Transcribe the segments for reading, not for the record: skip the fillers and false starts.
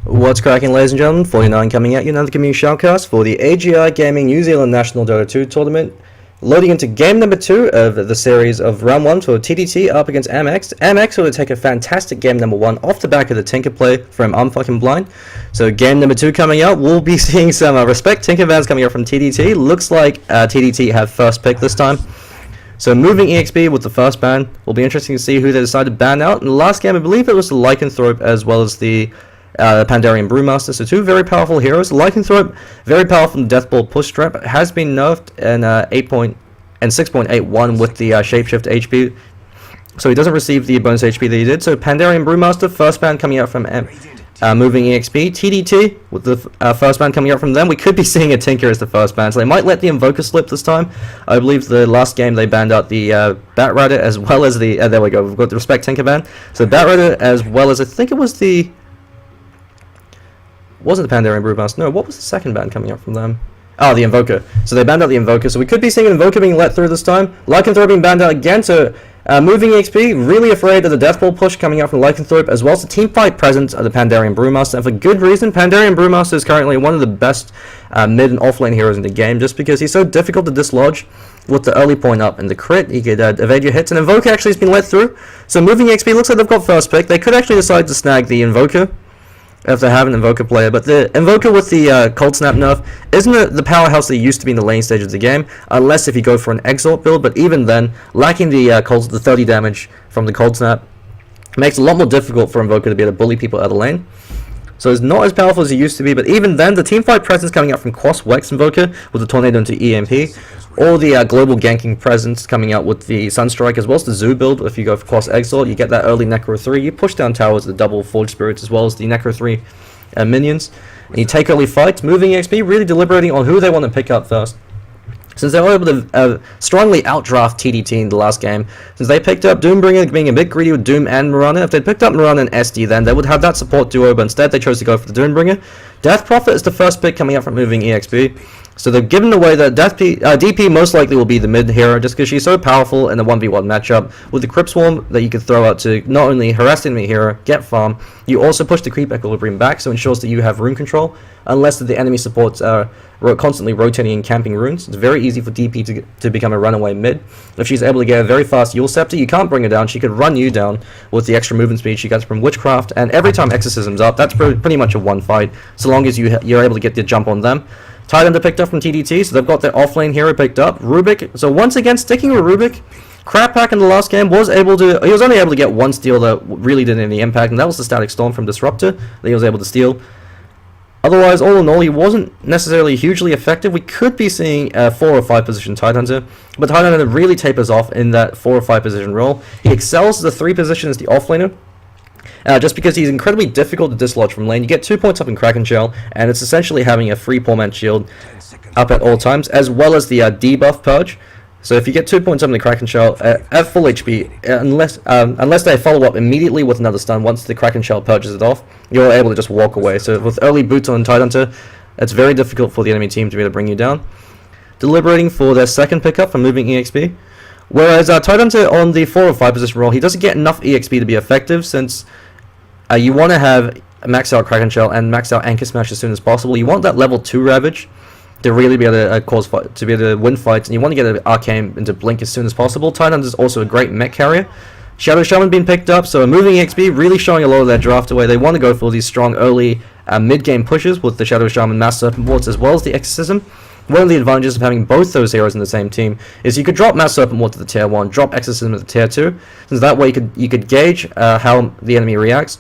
What's cracking, ladies and gentlemen? 49 coming at you, another community shoutcast for the AGI Gaming New Zealand National Dota 2 tournament. Loading into game number 2 of the series of round 1 for TDT up against MX. MX will take a fantastic game number 1 off the back of the Tinker play from Unfucking Blind. So game number 2 coming out, we'll be seeing some Respect Tinker vans coming out from TDT. Looks like TDT have first pick this time. So moving EXP with the first ban. Will be interesting to see who they decide to ban out. In the last game, I believe it was the Lycanthrope as well as the Pandarian Brewmaster, so two very powerful heroes. Lycanthrope, very powerful in Deathball push strap, has been nerfed in 6.81 with the Shapeshift HP, so he doesn't receive the bonus HP that he did. So Pandarian Brewmaster, first ban coming out from moving EXP. TDT with the first ban coming out from them. We could be seeing a Tinker as the first ban, so they might let the Invoker slip this time. I believe the last game they banned out the Batrider as well as the there we go, we've got the Respect Tinker ban. So Batrider as well as, I think it was the wasn't the Pandarian Brewmaster. No, what was the second ban coming up from them? Oh, the Invoker. So they banned out the Invoker, so we could be seeing an Invoker being let through this time. Lycanthrope being banned out again, so moving EXP, really afraid of the Deathball push coming out from Lycanthrope, as well as the teamfight presence of the Pandarian Brewmaster, and for good reason. Pandarian Brewmaster is currently one of the best mid and offlane heroes in the game, just because he's so difficult to dislodge with the early point up and the crit. He could evade your hits, and Invoker actually has been let through. So moving EXP looks like they've got first pick. They could actually decide to snag the Invoker if they have an Invoker player, but the Invoker with the Cold Snap nerf isn't the powerhouse they used to be in the lane stage of the game, unless if you go for an Exalt build, but even then, lacking the 30 damage from the Cold Snap makes it a lot more difficult for Invoker to be able to bully people out of the lane. So it's not as powerful as it used to be, but even then, the teamfight presence coming out from Quas Wex Invoker with the Tornado into EMP, or the global ganking presence coming out with the Sunstrike, as well as the Zoo build. If you go for Quas Exalt, you get that early Necro 3, you push down towers, the double Forge Spirits, as well as the Necro 3 minions, and you take early fights. Moving EXP, really deliberating on who they want to pick up first, since they were able to strongly outdraft TDT in the last game. Since they picked up Doombringer, being a bit greedy with Doom and Mirana. If they'd picked up Mirana and SD, then they would have that support duo, but instead they chose to go for the Doombringer. Death Prophet is the first pick coming out from moving EXP. So they've given away that DP most likely will be the mid hero, just because she's so powerful in the 1v1 matchup with the Crypt Swarm that you can throw out to not only harass the enemy hero, get farm, you also push the creep equilibrium back, so it ensures that you have rune control, unless the enemy supports constantly rotating and camping runes. It's very easy for DP to become a runaway mid. If she's able to get a very fast Yule Scepter, you can't bring her down, she could run you down with the extra movement speed she gets from Witchcraft, and every time Exorcism's up, that's pretty much a one fight, so long as you're able to get the jump on them. Tidehunter picked up from TDT, so they've got their offlane hero picked up. Rubick, so once again, sticking with Rubick, Crap Pack in the last game he was only able to get one steal that really didn't have any impact, and that was the Static Storm from Disruptor that he was able to steal. Otherwise, all in all, he wasn't necessarily hugely effective. We could be seeing a 4 or 5 position Tidehunter, but Tidehunter really tapers off in that 4 or 5 position role. He excels the 3 position as the offlaner, just because he's incredibly difficult to dislodge from lane. You get 2 points up in Kraken Shell, and it's essentially having a free poor man shield up at all times, as well as the debuff Pudge. So if you get 2 points up in the Kraken Shell at full HP, unless they follow up immediately with another stun once the Kraken Shell purges it off, you're able to just walk away. So with early boots on Tidehunter, it's very difficult for the enemy team to be able to bring you down. Deliberating for their second pickup from moving EXP. Whereas Tidehunter on the 4 or 5 position role, he doesn't get enough EXP to be effective, since you want to have max out Kraken Shell and max out Anchor Smash as soon as possible. You want that level 2 Ravage to really be able to be able to win fights, and you want to get an Arcane into Blink as soon as possible. Tidehunter is also a great mech carrier. Shadow Shaman being picked up, so moving EXP really showing a lot of their draft away. They want to go for these strong early mid-game pushes with the Shadow Shaman Mass Serpent Wards as well as the Exorcism. One of the advantages of having both those heroes in the same team is you could drop Mass Serpent Ward to the tier 1, drop Exorcism at the tier 2, since that way you could gauge how the enemy reacts.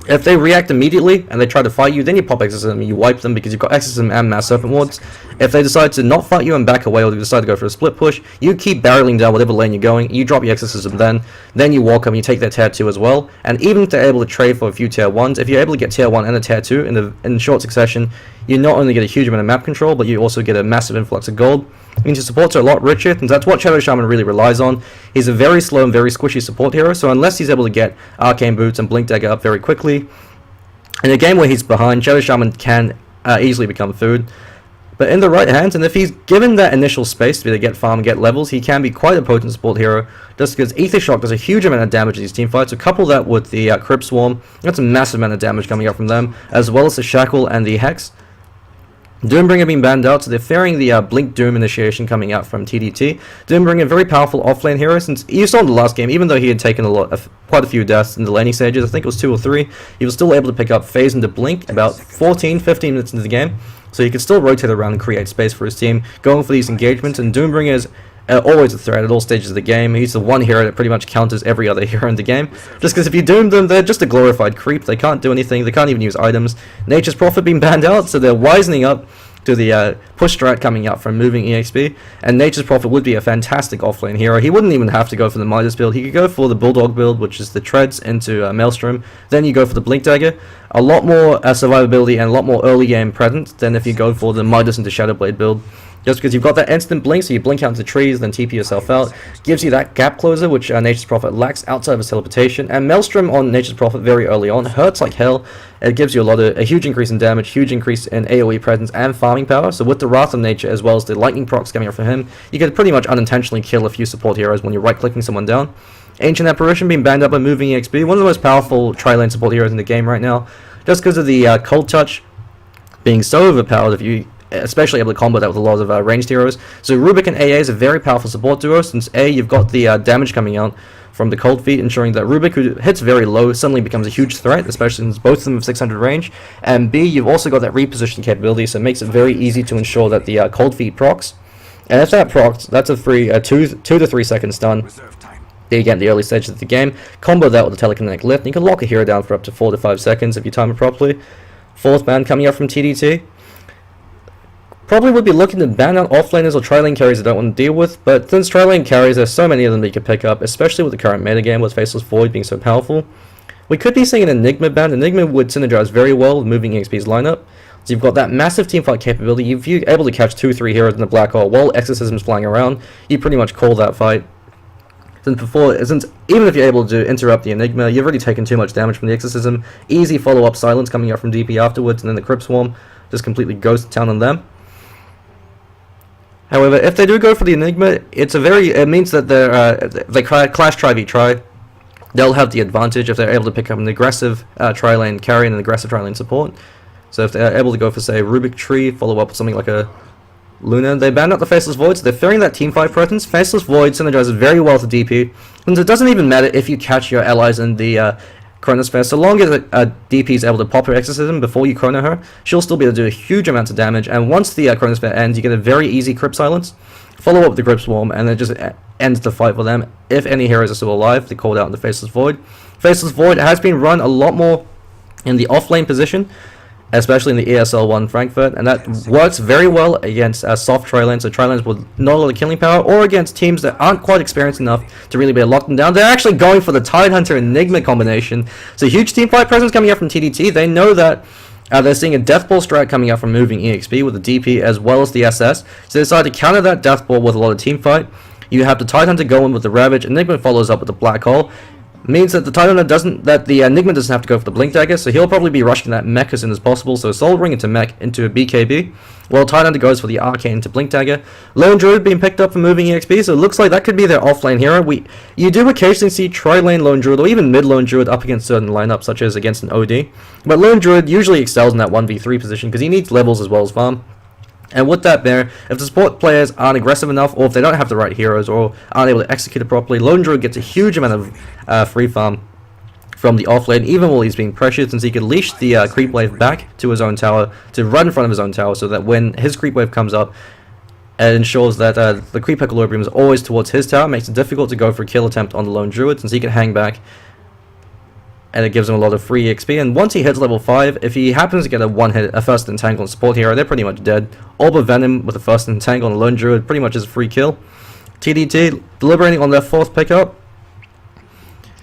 If they react immediately and they try to fight you, then you pop Exorcism and you wipe them because you've got Exorcism and Mass Serpent Wards. If they decide to not fight you and back away, or they decide to go for a split push, you keep barreling down whatever lane you're going, you drop your Exorcism then you walk them, you take their tier 2 as well, and even if they're able to trade for a few tier 1s, if you're able to get tier 1 and a tier 2 in short succession, you not only get a huge amount of map control, but you also get a massive influx of gold. It means your supports are a lot richer, and that's what Shadow Shaman really relies on. He's a very slow and very squishy support hero, so unless he's able to get Arcane Boots and Blink Dagger up very quickly, in a game where he's behind, Shadow Shaman can easily become food. But in the right hands, and if he's given that initial space to be able to get farm and get levels, he can be quite a potent support hero, just because Ether Shock does a huge amount of damage in these team fights. So couple that with the Crypt Swarm, that's a massive amount of damage coming up from them, as well as the Shackle and the Hex. Doombringer being banned out, so they're fearing the Blink Doom initiation coming out from TDT. Doombringer, very powerful offlane hero, since you saw in the last game, even though he had taken quite a few deaths in the laning stages, I think it was 2 or 3, he was still able to pick up Phase into Blink about 14-15 minutes into the game, so he could still rotate around and create space for his team, going for these engagements, and Doombringer is always a threat at all stages of the game. He's the one hero that pretty much counters every other hero in the game, just because if you doom them, they're just a glorified creep. They can't do anything, they can't even use items. Nature's Prophet being banned out, so they're wisening up to the push strat coming out from moving EXP, and Nature's Prophet would be a fantastic offlane hero. He wouldn't even have to go for the Midas build, he could go for the Bulldog build, which is the treads into Maelstrom, then you go for the Blink Dagger. A lot more survivability and a lot more early game presence than if you go for the Midas into Shadowblade build. Just because you've got that instant blink, so you blink out into trees, then TP yourself out, gives you that gap closer, which Nature's Prophet lacks outside of his teleportation. And Maelstrom on Nature's Prophet very early on hurts like hell. It gives you a huge increase in damage, huge increase in AoE presence and farming power. So with the Wrath of Nature as well as the lightning procs coming up from him, you can pretty much unintentionally kill a few support heroes when you're right-clicking someone down. Ancient Apparition being banned up by moving EXP, one of the most powerful tri-lane support heroes in the game right now, just because of the Cold Touch being so overpowered, if you especially able to combo that with a lot of ranged heroes. So Rubick and AA is a very powerful support duo, since A, you've got the damage coming out from the Cold Feet, ensuring that Rubick, who hits very low, suddenly becomes a huge threat, especially since both of them have 600 range, and B, you've also got that reposition capability, so it makes it very easy to ensure that the Cold Feet procs, and if that procs, that's a free 2 to 3 second stun. Again, at the early stages of the game, combo that with the telekinetic lift, and you can lock a hero down for up to 4 to 5 seconds if you time it properly. Fourth ban coming up from TDT. Probably would be looking to ban out offlaners or tri-lane carries I don't want to deal with, but since tri-lane carries, there's so many of them that you can pick up, especially with the current metagame with Faceless Void being so powerful. We could be seeing an Enigma ban. Enigma would synergize very well with moving EXP's lineup. So you've got that massive teamfight capability. If you're able to catch 2-3 heroes in the black hole while Exorcism's flying around, you pretty much call that fight. Since even if you're able to interrupt the Enigma, you've already taken too much damage from the Exorcism. Easy follow-up silence coming up from DP afterwards, and then the Crypt Swarm just completely ghost town on them. However, if they do go for the Enigma, it means that they clash tri-v-tri. They'll have the advantage if they're able to pick up an aggressive tri-lane carry and an aggressive tri-lane support. So if they're able to go for, say, Rubick Tree, follow up with something like a Luna, they ban out the Faceless Void, so they're fearing that teamfight presence. Faceless Void synergizes very well to DP, and it doesn't even matter if you catch your allies in the Chronosphere, so long as DP is able to pop her Exorcism before you chrono her, she'll still be able to do a huge amount of damage, and once the Chronosphere ends, you get a very easy Crypt Silence, follow up with the Crypt Swarm, and it just ends the fight for them. If any heroes are still alive, they called out in the Faceless Void. Faceless Void has been run a lot more in the off-lane position, especially in the ESL 1 Frankfurt, and that works very well against soft tri-lanes, so tri-lanes with not a lot of killing power, or against teams that aren't quite experienced enough to really be able to lock them down. They're actually going for the Tidehunter Enigma combination, so huge team fight presence coming out from TDT. They know that they're seeing a Death Ball strat coming out from moving EXP with the DP as well as the SS, so they decide to counter that Death Ball with a lot of team fight. You have the Tidehunter go in with the Ravage, Enigma follows up with the Black Hole. Means that the Enigma doesn't have to go for the Blink Dagger, so he'll probably be rushing that mech as soon as possible, so Soul Ring into mech into a BKB, while Tidehunter goes for the Arcane into Blink Dagger. Lone Druid being picked up for moving EXP, so it looks like that could be their offlane hero. You do occasionally see tri-lane Lone Druid, or even mid-Lone Druid up against certain lineups, such as against an OD, but Lone Druid usually excels in that 1v3 position, because he needs levels as well as farm. And with that there, if the support players aren't aggressive enough, or if they don't have the right heroes, or aren't able to execute it properly, Lone Druid gets a huge amount of free farm from the offlane, even while he's being pressured, since he can leash the creep wave back to his own tower, to run in front of his own tower, so that when his creep wave comes up, it ensures that the creep equilibrium is always towards his tower, makes it difficult to go for a kill attempt on the Lone Druid, since he can hang back, and it gives him a lot of free XP. And once he hits level 5, if he happens to get a first entangle on support hero, they're pretty much dead. Orb of Venom with a first entangle on the Lone Druid pretty much is a free kill. TDT deliberating on their 4th pickup,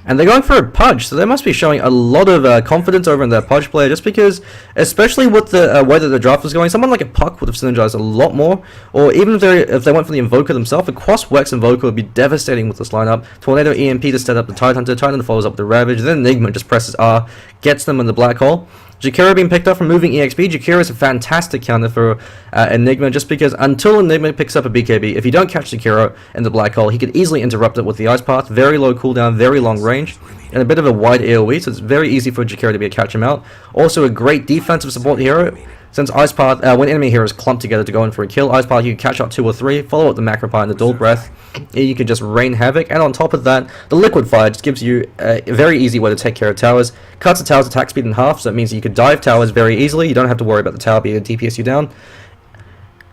and they're going for a Pudge, so they must be showing a lot of confidence over in their Pudge player, just because, especially with the way that the draft was going, someone like a Puck would have synergized a lot more, or even if they went for the Invoker themselves, a Cross-Wex Invoker would be devastating with this lineup. Tornado EMP to set up the Tidehunter, Tidehunter follows up with the Ravage, then Enigma just presses R, gets them in the Black Hole. Jakiro being picked up from moving EXP. Jakiro is a fantastic counter for Enigma, just because until Enigma picks up a BKB, if you don't catch Jakiro in the black hole, he could easily interrupt it with the Ice Path. Very low cooldown, very long range, and a bit of a wide AoE, so it's very easy for Jakiro to be able to catch him out. Also a great defensive support hero. Since Ice Path, when enemy heroes clump together to go in for a kill, Ice Path, you can catch up 2 or 3, follow up the Macro Pie and the Dual Breath, you can just rain havoc, and on top of that, the Liquid Fire just gives you a very easy way to take care of towers. Cuts the tower's attack speed in half, so it means you could dive towers very easily, you don't have to worry about the tower being able to DPS you down.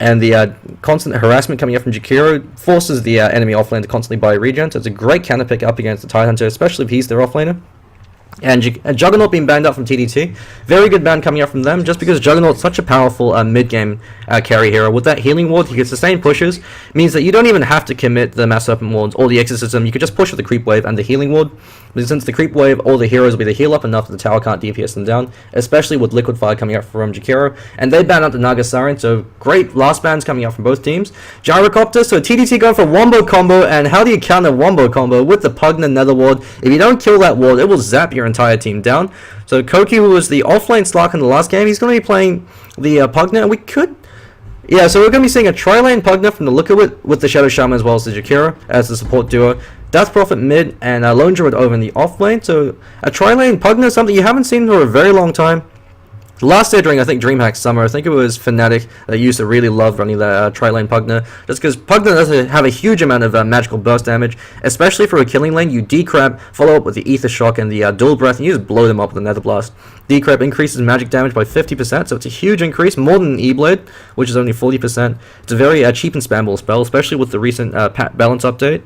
And the constant harassment coming up from Jakiro forces the enemy offlane to constantly buy regen, so it's a great counter pick up against the Tidehunter, especially if he's their offlaner. And Juggernaut being banned out from TDT. Very good ban coming out from them, just because Juggernaut's such a powerful mid-game carry hero. With that healing ward, he can sustain pushes, means that you don't even have to commit the Mass Serpent wards or the Exorcism. You could just push with the Creep Wave and the healing ward. But since the Creep Wave, all the heroes will be able to heal up enough that the tower can't DPS them down, especially with Liquid Fire coming out from Jakiro. And they ban out the Naga Siren, so great last bans coming out from both teams. Gyrocopter, so TDT going for Wombo combo, and how do you counter Wombo combo? With the Pugna Nether Ward. If you don't kill that ward, it will zap your entire team down. So Koki, who was the offlane Slark in the last game, he's going to be playing the Pugna, and we could... Yeah, so we're going to be seeing a tri-lane Pugna from the look of it, with the Shadow Shaman as well as the Jakiro as the support duo. Death Prophet mid, and Lone Druid over in the offlane. So a tri-lane Pugna, something you haven't seen for a very long time. Last year during, I think, DreamHack Summer, I think it was Fnatic that used to really love running the tri-lane Pugna, just because Pugna doesn't have a huge amount of magical burst damage, especially for a killing lane. You decrab, follow up with the Ether Shock and the Dual Breath, and you just blow them up with the Nether Blast. Decrab increases magic damage by 50%, so it's a huge increase, more than E-Blade, which is only 40%. It's a very cheap and spammable spell, especially with the recent Pat Balance update.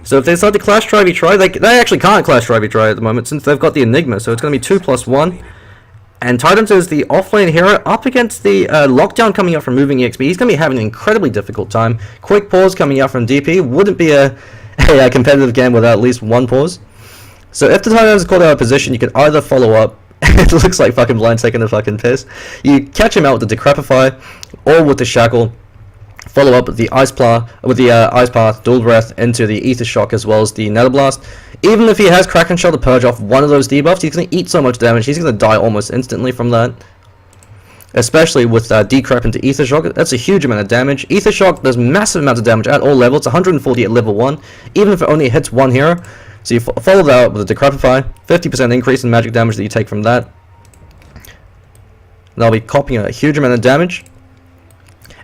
So if they decide to clash try, they actually can't clash try at the moment, since they've got the Enigma, so it's going to be 2+1. And Tidehunter is the offlane hero up against the lockdown coming up from moving EXP. He's going to be having an incredibly difficult time. Quick pause coming out from DP wouldn't be a competitive game without at least one pause. So if the Tidehunter is caught out of position, you can either follow up. It looks like fucking Blind taking a fucking piss. You catch him out with the Decrepify or with the Shackle. Follow up with the Ice Path, Dual Breath into the Ether Shock as well as the Nether Blast. Even if he has Kraken Shell to purge off one of those debuffs, he's going to eat so much damage, he's going to die almost instantly from that. Especially with Decrep into Ether Shock, that's a huge amount of damage. Ether Shock does massive amounts of damage at all levels, 140 at level 1, even if it only hits one hero. So you follow that up with a Decrepify, 50% increase in magic damage that you take from that. They'll be copying a huge amount of damage.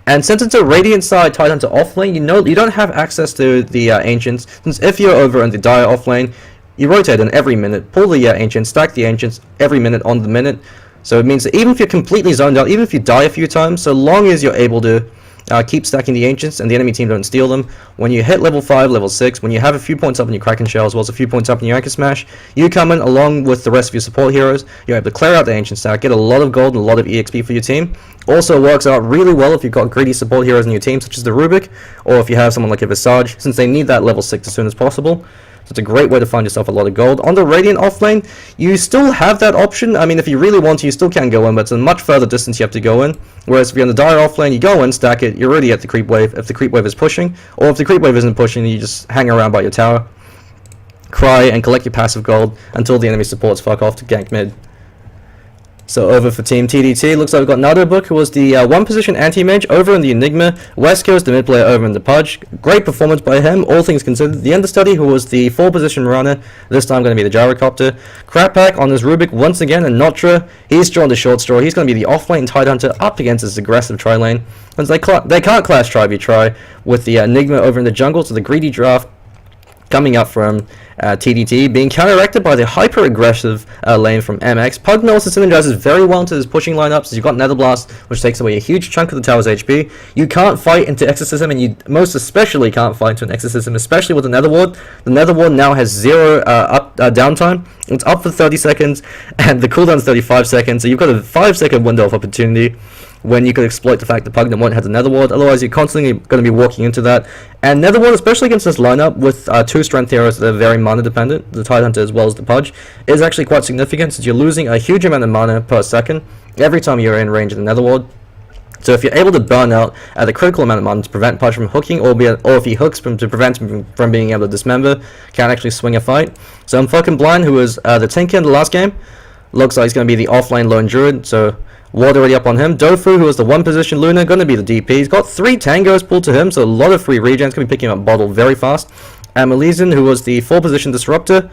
And since it's a Radiant side Tidehunter offlane, you don't have access to the Ancients, since if you're over in the Dire offlane, you rotate in every minute, pull the Ancients, stack the Ancients every minute on the minute. So it means that even if you're completely zoned out, even if you die a few times, so long as you're able to keep stacking the Ancients and the enemy team don't steal them, when you hit level 5, level 6, when you have a few points up in your Kraken Shell as well as a few points up in your Anchor Smash, you come in along with the rest of your support heroes, you're able to clear out the Ancient stack, get a lot of gold and a lot of EXP for your team. Also works out really well if you've got greedy support heroes in your team, such as the Rubick, or if you have someone like a Visage, since they need that level 6 as soon as possible. So it's a great way to find yourself a lot of gold. On the Radiant offlane, you still have that option. I mean, if you really want to, you still can go in, but it's a much further distance you have to go in. Whereas if you're on the Dire offlane, you go in, stack it, you're already at the creep wave if the creep wave is pushing, or if the creep wave isn't pushing, you just hang around by your tower, cry, and collect your passive gold until the enemy supports fuck off to gank mid. So over for Team TDT, looks like we've got Nadobook, who was the 1-position anti-mage over in the Enigma. West Coast, the mid player over in the Pudge. Great performance by him, all things considered. The Understudy, who was the 4-position runner, this time going to be the Gyrocopter. Crap Pack on his Rubick once again, and Notra, he's drawn the short straw. He's going to be the offlane Tidehunter up against his aggressive tri-lane. Since they can't clash try with the Enigma over in the jungle, so the greedy draft coming up from TDT, being counteracted by the hyper-aggressive lane from MX. Pugna also synergizes very well into his pushing lineup, so you've got Nether Blast, which takes away a huge chunk of the tower's HP. You can't fight into Exorcism, and you most especially can't fight into an Exorcism, especially with the Nether Ward. The Nether Ward now has 0 downtime. It's up for 30 seconds, and the cooldown's 35 seconds, so you've got a 5-second window of opportunity when you could exploit the fact that Pugna won't have the Nether Ward. Otherwise, you're constantly going to be walking into that. And Nether Ward, especially against this lineup with 2 strength heroes that are very mana dependent, the Tidehunter as well as the Pudge, is actually quite significant, since you're losing a huge amount of mana per second every time you're in range of the Nether Ward. So if you're able to burn out the critical amount of mana to prevent Pudge from hooking, or if he hooks to prevent him from being able to dismember, can actually swing a fight. So I'm fucking Blind, who was the tank in the last game. Looks like he's going to be the offlane lone druid, so ward already up on him. Dofu, who is the 1 position Luna, going to be the DP. He's got 3 tangos pulled to him, so a lot of free regens, going to be picking up bottle very fast. And Malizin, who was the 4 position disruptor,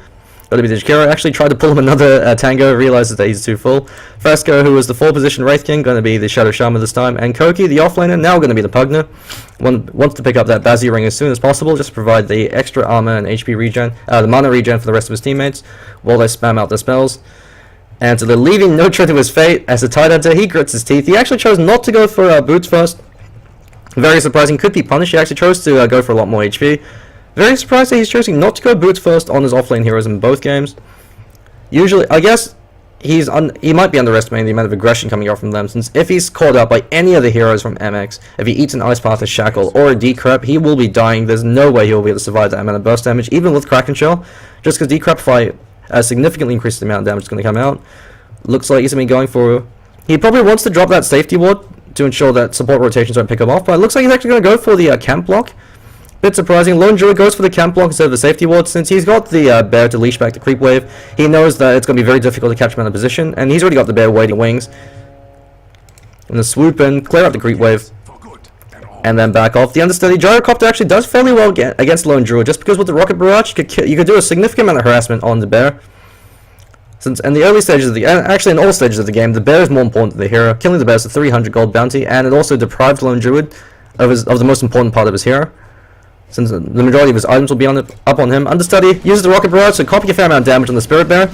going to be the Jakiro. Actually tried to pull him another tango, realizes that he's too full. Fresco, who was the 4 position Wraith King, going to be the Shadow Shaman this time. And Koki, the offlaner, now going to be the Pugna. Wants to pick up that Bazzi ring as soon as possible, just to provide the extra armor and HP regen, the mana regen for the rest of his teammates, while they spam out their spells. And so they're leaving no true to his fate as a Tidehunter. He grits his teeth. He actually chose not to go for boots first. Very surprising. Could be punished. He actually chose to go for a lot more HP. Very surprised that he's choosing not to go boots first on his offlane heroes in both games. Usually, I guess he might be underestimating the amount of aggression coming out from them, since if he's caught out by any of the heroes from MX, if he eats an Ice Path, a Shackle, or a Decrep, he will be dying. There's no way he'll be able to survive that amount of burst damage, even with Kraken Shell, just because Decrepify significantly increases the amount of damage that's going to come out. Looks like he's going to be going for... He probably wants to drop that safety ward to ensure that support rotations don't pick him off, but it looks like he's actually going to go for the camp block. Bit surprising. Lone Druid goes for the camp block instead of the safety ward, since he's got the bear to leash back the creep wave. He knows that it's going to be very difficult to catch him out of position, and he's already got the bear waiting wings. And the swoop in, clear out the creep wave, and then back off. The understudy Gyrocopter actually does fairly well against Lone Druid, just because with the rocket barrage you could do a significant amount of harassment on the bear. Since in the early stages of the actually in all stages of the game, the bear is more important than the hero. Killing the bear is a 300 gold bounty, and it also deprived Lone Druid of the most important part of his hero, since the majority of his items will be up on him. Understudy uses the rocket barrage to copy a fair amount of damage on the spirit bear.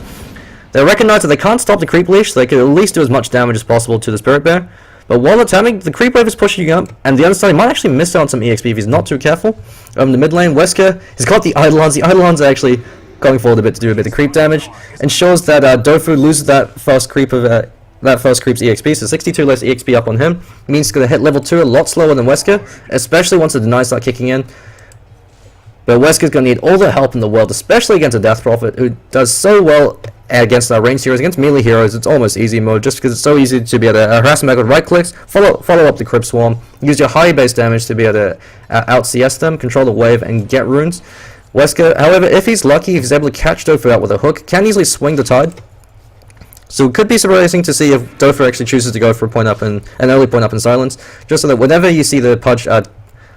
They recognize that they can't stop the creep leash, so they can at least do as much damage as possible to the spirit bear. But while it's happening, the creep wave is pushing up, and the understudy might actually miss out on some EXP if he's not too careful. The mid lane, Wesker, he's got the Eidolons. The Eidolons are actually going forward a bit to do a bit of creep damage. Ensures that Dofu loses that first creep of that first creep's EXP, so 62 less EXP up on him. Means he's going to hit level 2 a lot slower than Wesker, especially once the denies start kicking in. But Wesker's going to need all the help in the world, especially against a Death Prophet, who does so well against ranged heroes. Against melee heroes, it's almost easy mode, just because it's so easy to be able to harass them back with right clicks, follow up the Crypt Swarm, use your high base damage to be able to out CS them, control the wave, and get runes. Wesker, however, if he's lucky, if he's able to catch Dofu out with a hook, can easily swing the tide. So it could be surprising to see if Dofu actually chooses to go for an early point up in silence, just so that whenever you see the Pudge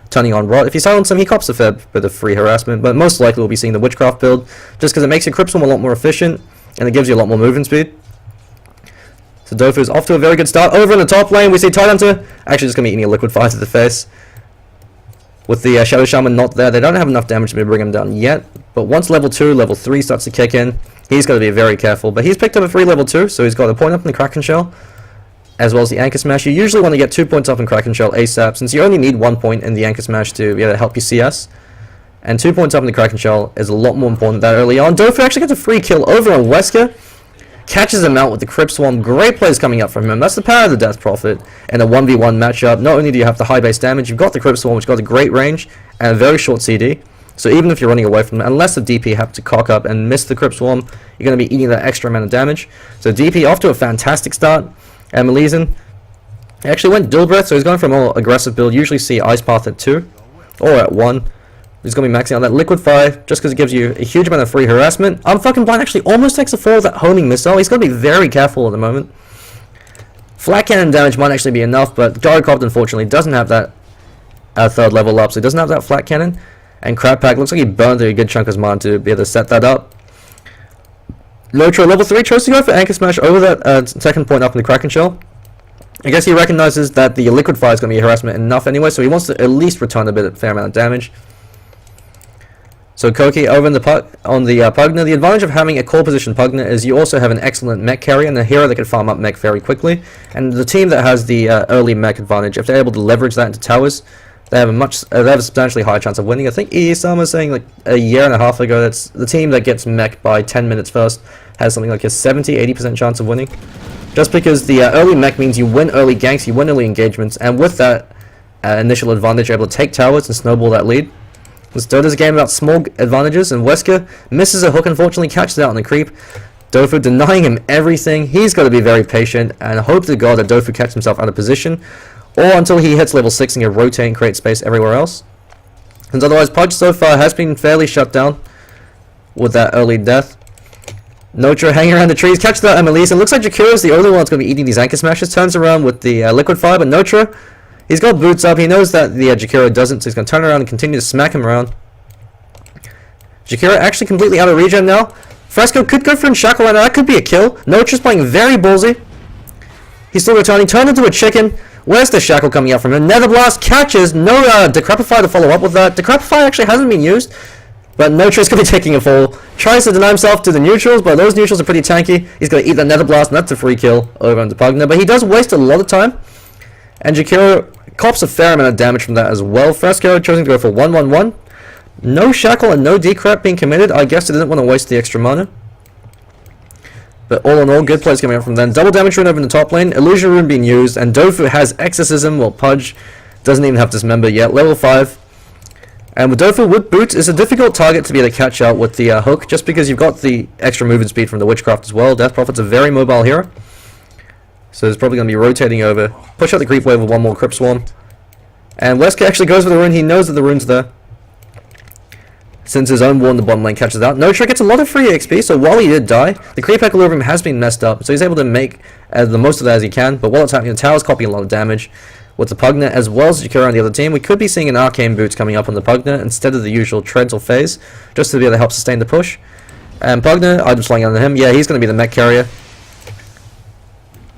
turning on Rot, if you silence him, he cops a fair bit of free harassment, but most likely we'll be seeing the Witchcraft build, just because it makes your Crypt Swarm a lot more efficient, and it gives you a lot more movement speed. So Dofu is off to a very good start. Over in the top lane, we see Tidehunter actually just going to be eating a Liquid Fire to the face. With the Shadow Shaman not there, they don't have enough damage to bring him down yet, but once level 2, level 3 starts to kick in, he's got to be very careful. But he's picked up a free level 2, so he's got a point up in the Kraken Shell, as well as the Anchor Smash. You usually want to get 2 points up in Kraken Shell ASAP, since you only need 1 point in the Anchor Smash to be able to help you CS. And 2 points up in the Kraken Shell is a lot more important that early on. Dofu actually gets a free kill over on Wesker. Catches him out with the Crypt Swarm. Great plays coming up from him. That's the power of the Death Prophet in a 1v1 matchup. Not only do you have the high base damage, you've got the Crypt Swarm, which got a great range and a very short CD. So even if you're running away from them, unless the DP have to cock up and miss the Crypt Swarm, you're going to be eating that extra amount of damage. So DP off to a fantastic start. And Malizin actually went Dual Breath, so he's going for a more aggressive build. Usually see Ice Path at 2 or at 1. He's going to be maxing out that Liquid Fire just because it gives you a huge amount of free harassment. Fucking Blind actually almost takes a fall with that homing missile. He's going to be very careful at the moment. Flat Cannon damage might actually be enough, but Gyrocopter unfortunately doesn't have that third level up, so he doesn't have that Flat Cannon. And Crab Pack looks like he burned a good chunk of his mana to be able to set that up. Lotro level 3 chose to go for Anchor Smash over that second point up in the Kraken Shell. I guess he recognizes that the Liquid Fire is going to be harassment enough anyway, so he wants to at least return a fair amount of damage. So Koki over in the Pugna. The advantage of having a core position Pugna is you also have an excellent mech carry and a hero that can farm up mech very quickly. And the team that has the early mech advantage, if they're able to leverage that into towers, they have a substantially higher chance of winning. I think Sama was saying like a year and a half ago that's the team that gets mech by 10 minutes first has something like a 70-80% chance of winning. Just because the early mech means you win early ganks, you win early engagements, and with that initial advantage, you're able to take towers and snowball that lead. This Dota's a game about small advantages, and Wesker misses a hook, unfortunately catches out on the creep. Dofu denying him everything. He's got to be very patient and hope to God that Dofu catches himself out of position, or until he hits level 6 and can rotate and create space everywhere else. And otherwise, Pudge so far has been fairly shut down with that early death. Notra hanging around the trees, catches that Annalise. It looks like Jakiro is the only one that's going to be eating these Anchor Smashes. Turns around with the Liquid Fire, but Notra, he's got boots up. He knows that the Jakiro doesn't, so he's going to turn around and continue to smack him around. Jakiro actually completely out of regen now. Fresco could go for Shackle right now. That could be a kill. Notra's playing very ballsy. He's still returning. Turned into a chicken. Where's the Shackle coming out from him? Nether Blast catches. No Decrepify to follow up with that. Decrepify actually hasn't been used. But Notra's going to be taking a fall. Tries to deny himself to the neutrals, but those neutrals are pretty tanky. He's going to eat that Nether Blast, and that's a free kill over on the Pugna. But he does waste a lot of time. And Jakiro cops a fair amount of damage from that as well. Fresco choosing to go for 1-1-1. No Shackle and no Decrep being committed. I guess they didn't want to waste the extra mana. But all in all, good plays coming up from them. Double damage rune over in the top lane. Illusion rune being used. And Dofu has Exorcism, while Pudge doesn't even have Dismember yet. Level 5. And with Dofu with boots, it's a difficult target to be able to catch out with the hook, just because you've got the extra movement speed from the Witchcraft as well. Death Prophet's a very mobile hero, so it's probably going to be rotating over. Push out the creep wave with one more Crypt Swarm. And Wesker actually goes for the rune. He knows that the rune's there, since his own ward in the bottom lane catches out. Notra gets a lot of free XP, so while he did die, the creep equilibrium has been messed up, so he's able to make the most of that as he can. But while it's happening, the tower's copying a lot of damage. With the Pugna as well as Jakiro on the other team, we could be seeing an Arcane Boots coming up on the Pugna instead of the usual Treads or Phase, just to be able to help sustain the push. And Pugna, I'm just flying under him. Yeah, he's going to be the mech carrier.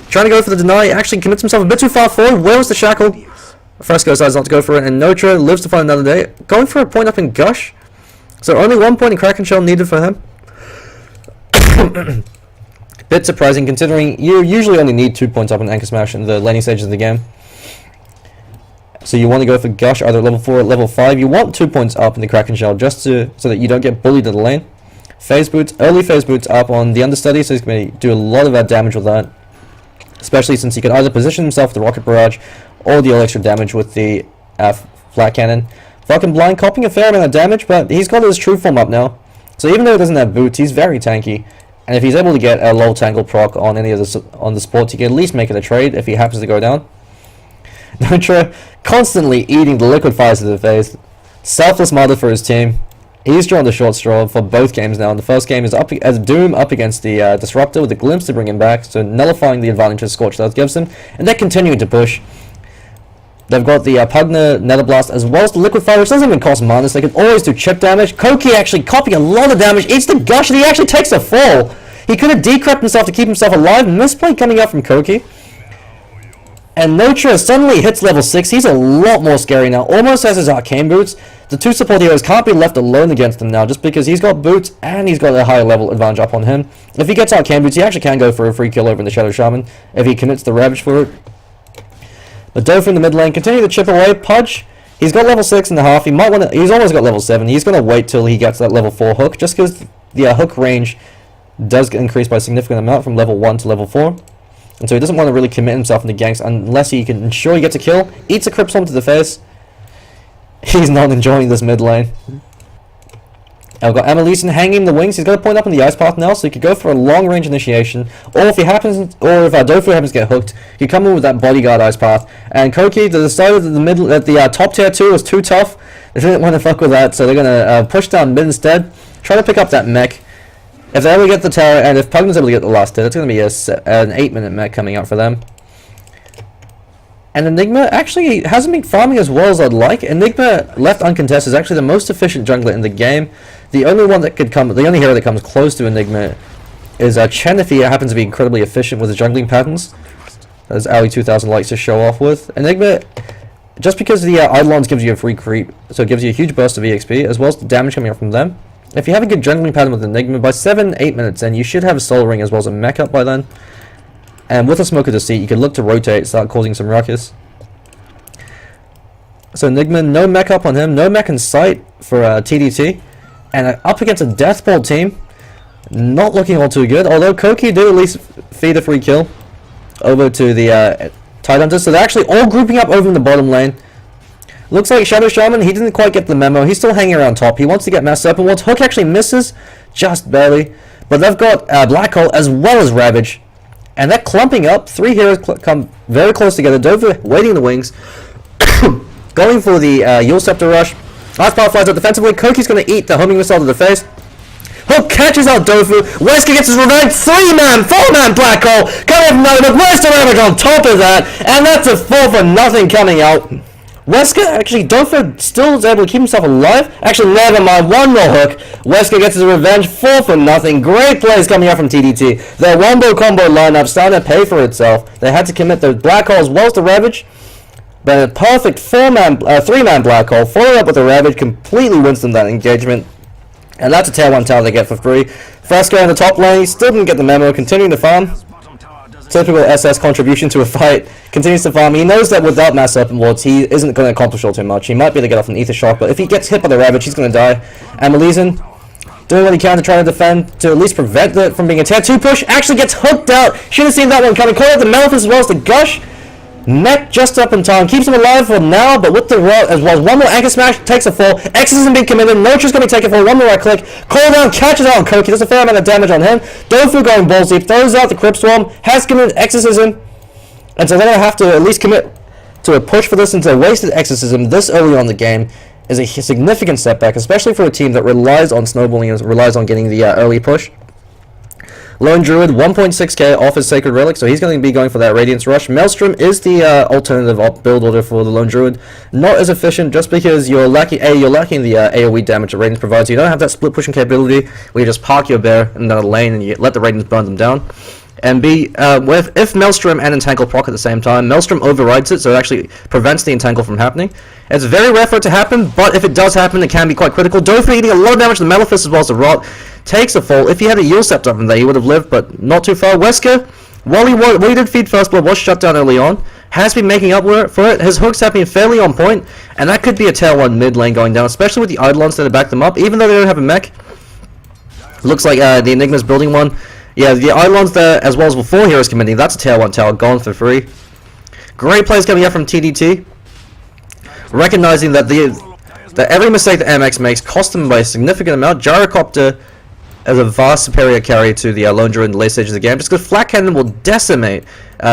Trying to go for the deny, actually commits himself a bit too far forward. Where was the Shackle? Fresco decides not to go for it, and Notra lives to fight another day. Going for a point up in Gush. So only 1 point in Kraken Shell needed for him. Bit surprising considering you usually only need 2 points up in Anchor Smash in the laning stages of the game. So you want to go for Gush either level 4 or level 5. You want 2 points up in the Kraken Shell just so that you don't get bullied in the lane. Phase Boots, early Phase Boots up on the Understudy, so he's going to do a lot of that damage with that. Especially since he can either position himself with the Rocket Barrage or deal extra damage with the Flat Cannon. Fucking Blind copying a fair amount of damage, but he's got his true form up now. So even though he doesn't have boots, he's very tanky. And if he's able to get a low tangle proc on any of the sports, he can at least make it a trade if he happens to go down. Notra constantly eating the liquid fires to the face. Selfless mother for his team. He's drawn the short straw for both games now. And the first game is up as Doom up against the Disruptor with a glimpse to bring him back, so nullifying the advantage that Scorched Earth gives him. And they're continuing to push. They've got the Pugna Nether Blast as well as the Liquid Fire, which doesn't even cost mana, so they can always do chip damage. Koki actually copying a lot of damage, eats the Gush, and he actually takes a fall. He could have decrept himself to keep himself alive. Misplay coming out from Koki. And Notra suddenly hits level 6. He's a lot more scary now. Almost has his Arcane Boots. The two support heroes can't be left alone against him now, just because he's got boots and he's got a higher level advantage up on him. If he gets Arcane Boots, he actually can go for a free kill over in the Shadow Shaman if he commits the Ravage for it. But Dofu in the mid lane continue to chip away. Pudge, he's got level 6.5. He might want to. He's almost got level 7. He's going to wait till he gets that level 4 hook, just because the hook range does get increased by a significant amount from level 1 to level 4. And so he doesn't want to really commit himself into ganks unless he can ensure he gets a kill. Eats a Crypt Swarm to the face. He's not enjoying this mid lane. I've got Amalisen hanging the wings. He's got a point up in the Ice Path now, so he could go for a long range initiation. Or if Dofu happens to get hooked, he come in with that Bodyguard Ice Path. And Koki decided that the top tier 2 was too tough. They didn't want to fuck with that, so they're gonna push down mid instead. Try to pick up that mech. If they ever get the tower, and if Pugna's able to get the last hit, it's going to be an 8-minute mech coming out for them. And Enigma actually hasn't been farming as well as I'd like. Enigma, left uncontested, is actually the most efficient jungler in the game. The only hero that comes close to Enigma is Chen, if he happens to be incredibly efficient with his jungling patterns, as Ali 2000 likes to show off with. Enigma, just because the Eidolons gives you a free creep, so it gives you a huge burst of EXP, as well as the damage coming up from them. If you have a good jungling pattern with Enigma, by 7-8 minutes in, you should have a Soul Ring as well as a mech up by then. And with a Smoke of Deceit, you can look to rotate, start causing some ruckus. So Enigma, no mech up on him, no mech in sight for TDT. And up against a Death Bolt team, not looking all too good. Although Koki did at least feed a free kill over to the Tidehunter. So they're actually all grouping up over in the bottom lane. Looks like Shadow Shaman, he didn't quite get the memo. He's still hanging around top. He wants to get messed up, and once Hook actually misses, just barely. But they've got Black Hole as well as Ravage. And they're clumping up. 3 heroes come very close together. Dover waiting in the wings. Going for the Yule Scepter rush. Ice Power flies out defensively. Koki's going to eat the homing missile to the face. Hook catches out Dofu. Wesker gets his revenge. 3-man, 4-man black hole. Coming from Noah, where's the Rubick on top of that? And that's a 4-for-0 coming out. Wesker, actually, Doto still is able to keep himself alive. Actually, never mind, one more hook. Wesker gets his revenge, 4-for-0. Great plays coming out from TDT. Their wombo combo lineup starting to pay for itself. They had to commit the black hole as well as the ravage. But a perfect 3-man black hole, followed up with the ravage, completely wins them that engagement. And that's a tier 1 tower they get for free. Fresco in the top lane, still didn't get the memo, continuing to farm. Typical SS contribution to a fight. Continues to farm. He knows that without Mass Serpent Wards, he isn't going to accomplish all too much. He might be able to get off an Ether Shock, but if he gets hit by the Ravage, he's going to die. And Malizan, doing what he can to try to defend, to at least prevent it from being a tier 2 push. Actually gets hooked out. Should have seen that one coming. Call out the Malefice as well as the Gush. Mech just up in time. Keeps him alive for now, but with the as well as one more Anchor Smash, takes a fall. Exorcism being committed. Notra's going to be taken for one more right click. Call down, catches out on Koki. Does a fair amount of damage on him. Dofu going balls deep. Throws out the Crypt Swarm. Has committed Exorcism. And so they're going to have to at least commit to a push for this into a wasted Exorcism this early on in the game. Is a significant setback, especially for a team that relies on snowballing and relies on getting the early push. Lone Druid, 1.6k off his Sacred Relic, so he's going to be going for that Radiance Rush. Maelstrom is the alternative build order for the Lone Druid. Not as efficient just because you're lacking the AoE damage that Radiance provides. You don't have that split pushing capability where you just park your bear in the lane and you let the Radiance burn them down. And B, if Maelstrom and Entangle proc at the same time, Maelstrom overrides it, so it actually prevents the Entangle from happening. It's very rare for it to happen, but if it does happen, it can be quite critical. Dofu eating a lot of damage to the Malefice as well as the Rot. Takes a fall. If he had a Yule Scepter up in there, he would have lived, but not too far. Wesker, while he did feed First Blood, was shut down early on, has been making up for it. His hooks have been fairly on point, and that could be a tier 1 mid lane going down, especially with the Eidolons that have backed them up, even though they don't have a mech. Looks like the Enigma's building one. Yeah, the Eidolons there, as well as with 4 heroes committing, that's a tier 1 tower, gone for free. Great plays coming up from TDT. Recognizing that every mistake that MX makes costs them by a significant amount. Gyrocopter as a vast superior carry to the Lone Druid in the late stages of the game, just because Flat Cannon will decimate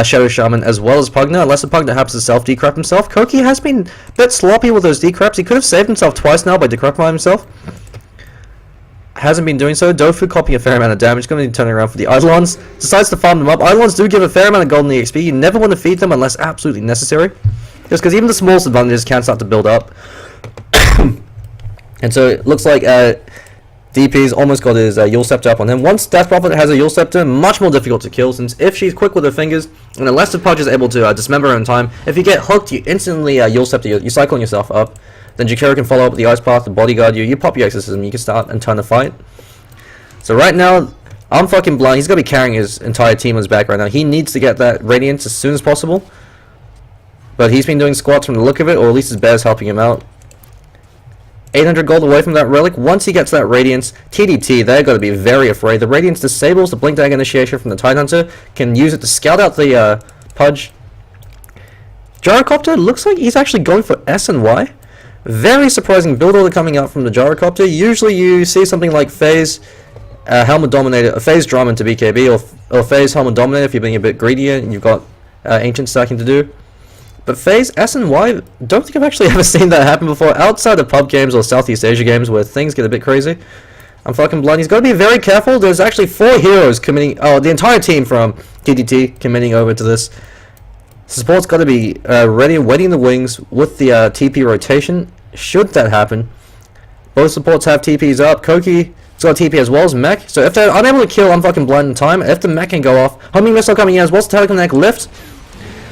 Shadow Shaman as well as Pugna, unless the Pugna happens to self-decrep himself. Koki has been a bit sloppy with those decreps. He could have saved himself twice now by decrepping himself. Hasn't been doing so. Dofu copying a fair amount of damage, going to be turning around for the Eidolons. Decides to farm them up. Eidolons do give a fair amount of golden EXP. You never want to feed them unless absolutely necessary. Just because even the smallest advantages can start to build up. And so it looks like DP's almost got his Yule Scepter up on him. Once Death Prophet has a Yule Scepter, much more difficult to kill, since if she's quick with her fingers, and unless the Pudge is able to dismember her in time, if you get hooked, you instantly Yule Scepter, you cycling yourself up. Then Jakiro can follow up with the Ice Path, the bodyguard you, you pop your Exorcism, you can start and turn the fight. So right now, I'm fucking blind. He's going to be carrying his entire team on his back right now. He needs to get that Radiance as soon as possible. But he's been doing squats from the look of it, or at least his bear's helping him out. 800 gold away from that relic. Once he gets that Radiance, TDT, they're going to be very afraid. The Radiance disables the Blink Dagger initiation from the Tidehunter, can use it to scout out the Pudge. Gyrocopter looks like he's actually going for S and Y. Very surprising build order coming out from the Gyrocopter. Usually you see something like Phase Helmet Dominator, Phase Drum into BKB, or Phase Helmet Dominator if you're being a bit greedier and you've got Ancient stacking to do. But Phase S and Y, don't think I've actually ever seen that happen before outside of pub games or Southeast Asia games where things get a bit crazy. I'm fucking blind. He's got to be very careful. There's actually 4 heroes committing, the entire team from TDT committing over to this. Support's got to be ready, waiting in the wings with the TP rotation. Should that happen, both supports have TPs up. Koki's got TP as well as Mech. So if they're unable to kill, I'm fucking blind in time. If the Mech can go off, Homing Missile coming in as well as Telekinetic Lift.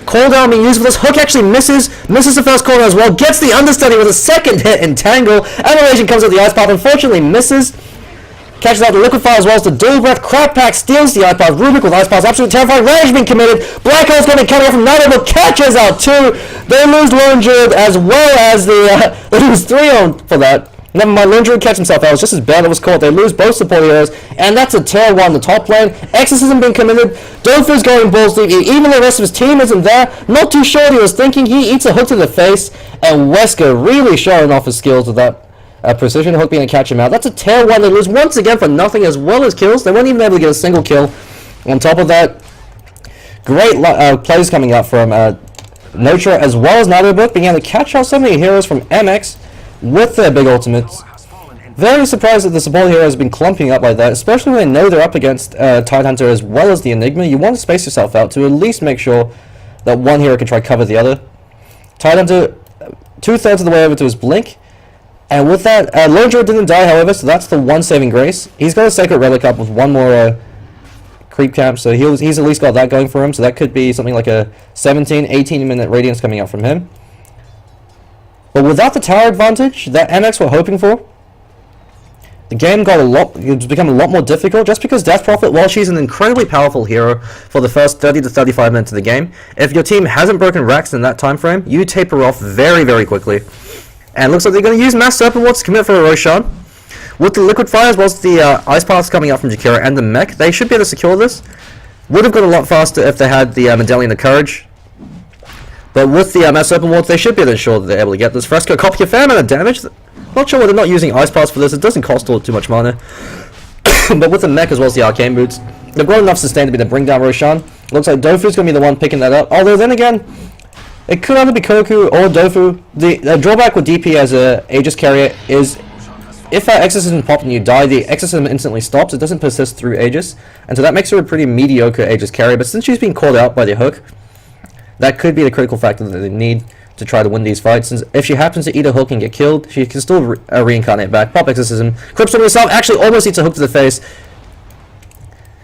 Call down being used for this. Hook actually misses the first corner as well. Gets the understudy with a second hit. Entangle. Annihilation comes with the Ice Path. Unfortunately misses. Catches out the Liquefy as well as the Dual Breath. Crab Pack steals the Ice Path. Rubick with Ice Path. Absolutely terrifying. Rage being committed. Black Hole's going to be coming off from Night but catches out 2. They lose Lone Druid as well as they lose 3 on for that. Never mind, Lone Druid catch himself out. It was just his bear that was caught. They lose both support heroes, and that's a tier 1 in the top lane. Exorcism being committed. Dofu's going balls deep. Even the rest of his team isn't there. Not too sure what he was thinking. He eats a hook to the face, and Wesker really showing off his skills with that precision hook being to catch him out. That's a tier 1 they lose once again for nothing as well as kills. They weren't even able to get a single kill. On top of that, great plays coming out from Notra as well as Book being able to catch out so many heroes from MX with their big ultimates. Very surprised that the support hero has been clumping up like that, especially when they know they're up against Tidehunter as well as the Enigma. You want to space yourself out to at least make sure that one hero can try cover the other. Tidehunter, 2/3 of the way over to his blink. And with that, Lone Druid didn't die, however, so that's the one saving grace. He's got a Sacred Relic up with one more creep camp, so he's at least got that going for him. So that could be something like a 17, 18 minute Radiance coming out from him. But without the tower advantage that MX were hoping for, the game it's become a lot more difficult just because Death Prophet, while she's an incredibly powerful hero for the first 30 to 35 minutes of the game, if your team hasn't broken Rex in that time frame, you taper off very, very quickly. And it looks like they're going to use Mass Serpent Ward to commit for a Roshan. With the Liquid Fire as well as the Ice Paths coming out from Jakiro and the Mech, they should be able to secure this. Would have gone a lot faster if they had the Medallion of Courage. But with the Mass Serpent Ward, they should be able to ensure that they're able to get this. Fresco copy a fair amount of damage. Not sure why they're not using Ice Paths for this. It doesn't cost all too much mana. But with the Mech as well as the Arcane Boots, they've got enough sustain to be able to bring down Roshan. Looks like Dofu's going to be the one picking that up. Although then again, it could either be Koku or Dofu. The drawback with DP as a Aegis carrier is if that Exorcism popped and you die, the Exorcism instantly stops. It doesn't persist through Aegis. And so that makes her a pretty mediocre Aegis carrier. But since she's being called out by the hook, that could be the critical factor that they need to try to win these fights. Since if she happens to eat a hook and get killed, she can still reincarnate back. Pop Exorcism. Crips on herself actually almost eats a hook to the face.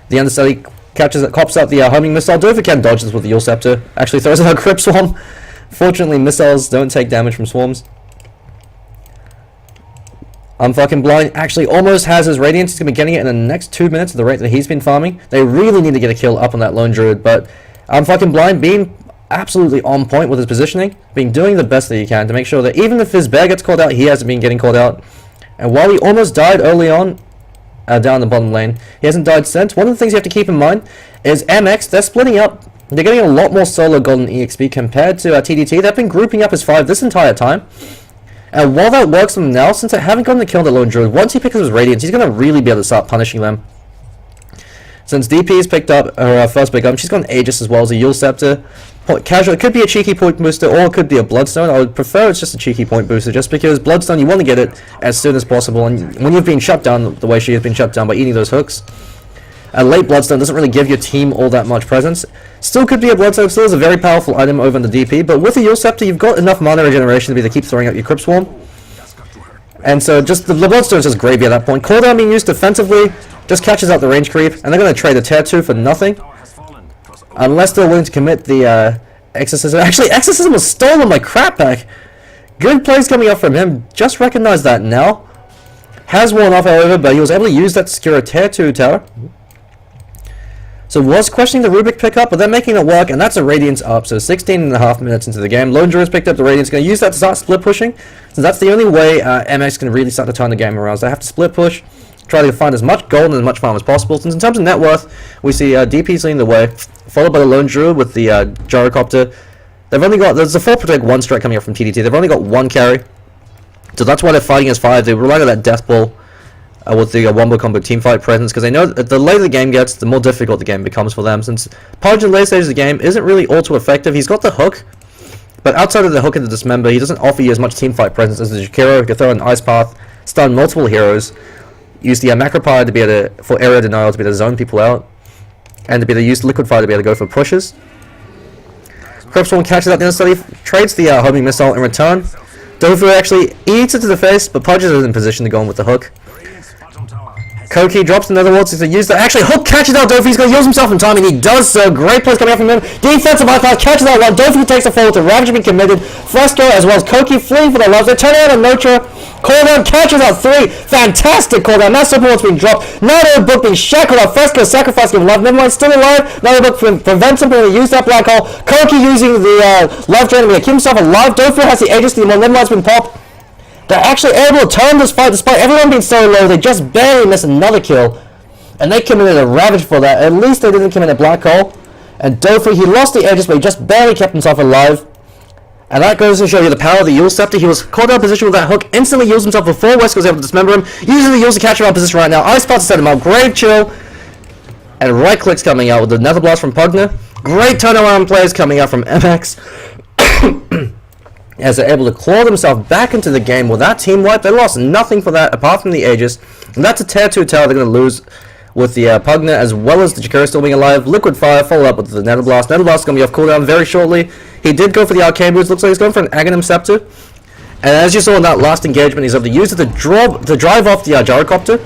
The understudy cops out the homing missile. Dover can dodge this with the Yule Scepter. Actually throws out a Crypt Swarm. Fortunately, missiles don't take damage from swarms. I'm fucking blind. Actually almost has his Radiance. He's going to be getting it in the next 2 minutes at the rate that he's been farming. They really need to get a kill up on that Lone Druid, but I'm fucking blind being absolutely on point with his positioning, doing the best that he can to make sure that even if his bear gets called out, he hasn't been getting called out. And while he almost died early on down the bottom lane, he hasn't died since. One of the things you have to keep in mind is MX, they're splitting up. They're getting a lot more solo golden EXP compared to TDT. They've been grouping up as 5 this entire time. And while that works for them now, since they haven't gotten to kill the Lone Druid, once he picks up his Radiance, he's going to really be able to start punishing them. Since DP's picked up her first big gun, she's got an Aegis as well as a Yule Scepter. Casual, it could be a cheeky point booster or it could be a Bloodstone. I would prefer it's just a cheeky point booster just because Bloodstone, you want to get it as soon as possible. And when you've been shut down the way she has been shut down by eating those hooks, a late Bloodstone doesn't really give your team all that much presence. Still could be a Bloodstone, still is a very powerful item over in the DP, but with a Yule Scepter, you've got enough mana regeneration to be able to keep throwing out your Crypt Swarm. And so just the Bloodstone is just gravy at that point. Cooldown being used defensively just catches out the range creep, and they're going to trade a Tier 2 for nothing. Unless they're willing to commit the Exorcism. Actually, Exorcism was stolen by Crapback. Good plays coming up from him. Just recognize that now. Has worn off, however, but he was able to use that to secure a Tier 2 tower. So was questioning the Rubick pickup, but they're making it work, and that's a Radiance up. So 16.5 minutes into the game. Lone Druid's picked up the Radiance. Going to use that to start split pushing. So that's the only way MX can really start to turn the game around. So they have to split push, try to find as much gold and as much farm as possible. Since in terms of net worth, we see DP's leading the way, followed by the Lone Druid with the Gyrocopter. They've only got, there's a 4 protect 1 strike coming up from TDT. They've only got 1 carry. So that's why they're fighting as 5. They rely on that Death Ball with the Wombo Combo teamfight presence, because they know that the later the game gets, the more difficult the game becomes for them. Since Pudge in late stages of the game isn't really all too effective. He's got the hook, but outside of the hook and the Dismember, he doesn't offer you as much teamfight presence as the Jakiro. He can throw an Ice Path, stun multiple heroes, use the Macropire to be able to, for area denial, to be able to zone people out, and to be able to use Liquid Fire to be able to go for pushes. Crepspawn catches out the understudy, trades the homing missile in return. Dofu actually eats it to the face, but Pudge is in position to go in with the hook. Koki drops another ward to use that. Actually, Hook catches out Dofu. He's going to use himself in time, and he does so. Great plays coming out from him. Defensive icon catches out one. Dofu takes the fall to Ravage being committed. Fresco as well as Koki fleeing for their lives. They turn around on Notra. Cooldown catches out 3. Fantastic cooldown. That support's being dropped. Another book being shackled out. Fresco sacrificing love. Nevermind, still alive. Another book prevents him from able to use that black hole. Koki using the love drain to keep himself alive. Dofu has the Aegis to the Nevermind's been popped. They're actually able to turn this fight despite everyone being so low. They just barely miss another kill. And they committed a Ravage for that. At least they didn't commit a black hole. And Dofu, he lost the Aegis, but he just barely kept himself alive. And that goes to show you the power of the Yule Scepter. He was caught out of position with that hook, instantly heals himself before West was able to dismember him. Using the Yules to catch him out of position right now. Ice Path to set him up. Great chill. And right clicks coming out with the Nether Blast from Pugna. Great turnaround plays coming out from MX. as they're able to claw themselves back into the game with that team wipe. They lost nothing for that apart from the Aegis, and that's a tier 2 tower they're going to lose with the Pugna, as well as the Jakiro still being alive. Liquid Fire followed up with the Nether Blast. Nether Blast is going to be off cooldown very shortly. He did go for the Arcane Boots. Looks like he's going for an Aghanim Scepter, and as you saw in that last engagement, he's able to use it to drive off the Gyrocopter.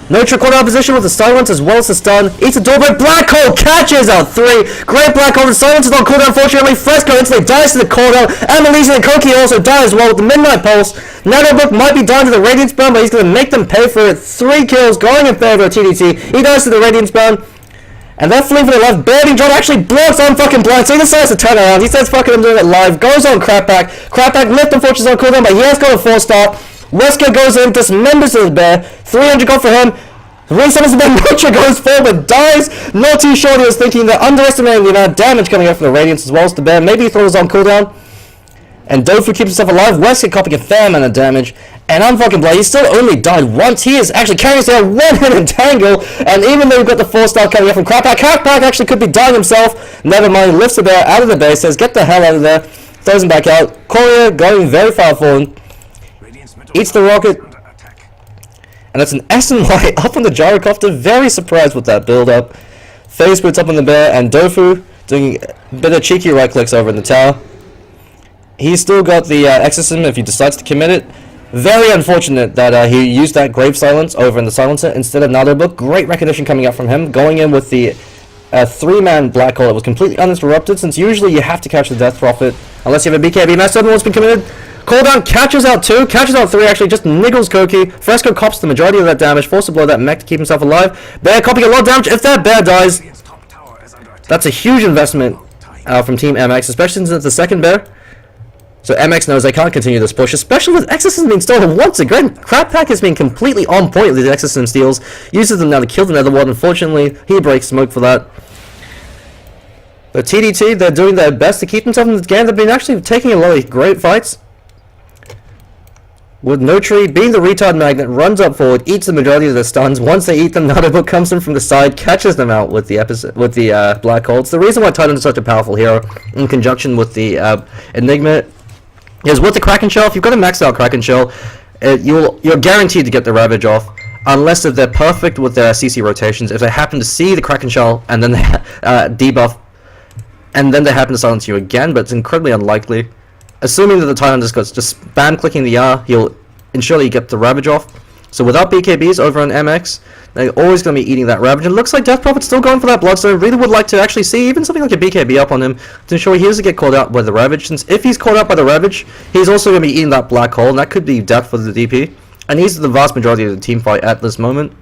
Notro caught out position with the silence as well as the stun. Eats a door, but Black Hole catches out 3. Great Black Hole. The silence is on cooldown, unfortunately. Fresco instantly dies to the cooldown. Amelise and Koki also die as well with the Midnight Pulse. Netherbook might be down to the Radiance Burn, but he's going to make them pay for it. 3 kills going in favor of TDT. He dies to the Radiance Burn. And that fleeing for the left, Birding John actually blocks on fucking blind, so he decides to turn around. He says, fucking, I'm doing it live. Goes on Crapback. Crapback lift, unfortunately, on cooldown, but he has got a 4-star. Wesker goes in, dismembers the bear. 300 gold for him. Resummons the bear. Notro goes forward, dies. Not too sure he was thinking that, underestimating the amount of damage coming out from the Radiance as well as the bear. Maybe he thought it was on cooldown. And Doto keeps himself alive. Wesker copying a fair amount of damage. And unfucking bloody, he still only died once. He is actually carrying us down one-handed tangle. And even though we've got the 4-star coming up from Crapback, Crapback actually could be dying himself. Never mind, lifts the bear out of the base, says, get the hell out of there. Throws him back out. Courier going very far forward. Eats the rocket. And that's an SNY up on the Gyrocopter. Very surprised with that build-up. Phase boots up on the bear. And Dofu doing a bit of cheeky right-clicks over in the tower. He's still got the Exorcism if he decides to commit it. Very unfortunate that he used that Grave Silence over in the Silencer instead of Nardobook. Great recognition coming up from him. Going in with the 3-man Black Hole that was completely uninterrupted, since usually you have to catch the Death Prophet unless you have a BKB. Mass Sudden one's been committed. Cooldown catches out 2, catches out 3 actually, just niggles Koki. Fresco cops the majority of that damage, forced to blow that mech to keep himself alive. Bear copying a lot of damage. If that bear dies, that's a huge investment from Team MX, especially since it's the second bear. So MX knows they can't continue this push, especially with Exorcism being stolen once again. Crapback has been completely on point with these Exorcism steals. Uses them now to kill the Netherworld. Unfortunately, he breaks smoke for that. But TDT, they're doing their best to keep themselves in the game. They've been actually taking a lot of great fights. With No Tree being the retard magnet, runs up forward, eats the majority of the stuns. Once they eat them, Nardobook comes in from the side, catches them out with the Black Hole. It's the reason why Tidehunter is such a powerful hero, in conjunction with the Enigma. Is with the Kraken Shell, if you've got a maxed out Kraken Shell, you're guaranteed to get the Ravage off, unless if they're perfect with their CC rotations. If they happen to see the Kraken Shell and then they debuff, and then they happen to silence you again, but it's incredibly unlikely. Assuming that the Tidehunter just spam clicking the R, he'll ensure that you get the Ravage off. So without BKBs over on MX, they're always going to be eating that Ravage. And it looks like Death Prophet's still going for that Bloodstone. Really would like to actually see even something like a BKB up on him to ensure he doesn't get caught out by the Ravage. Since if he's caught out by the Ravage, he's also going to be eating that Black Hole, and that could be death for the DP. And he's the vast majority of the team fight at this moment.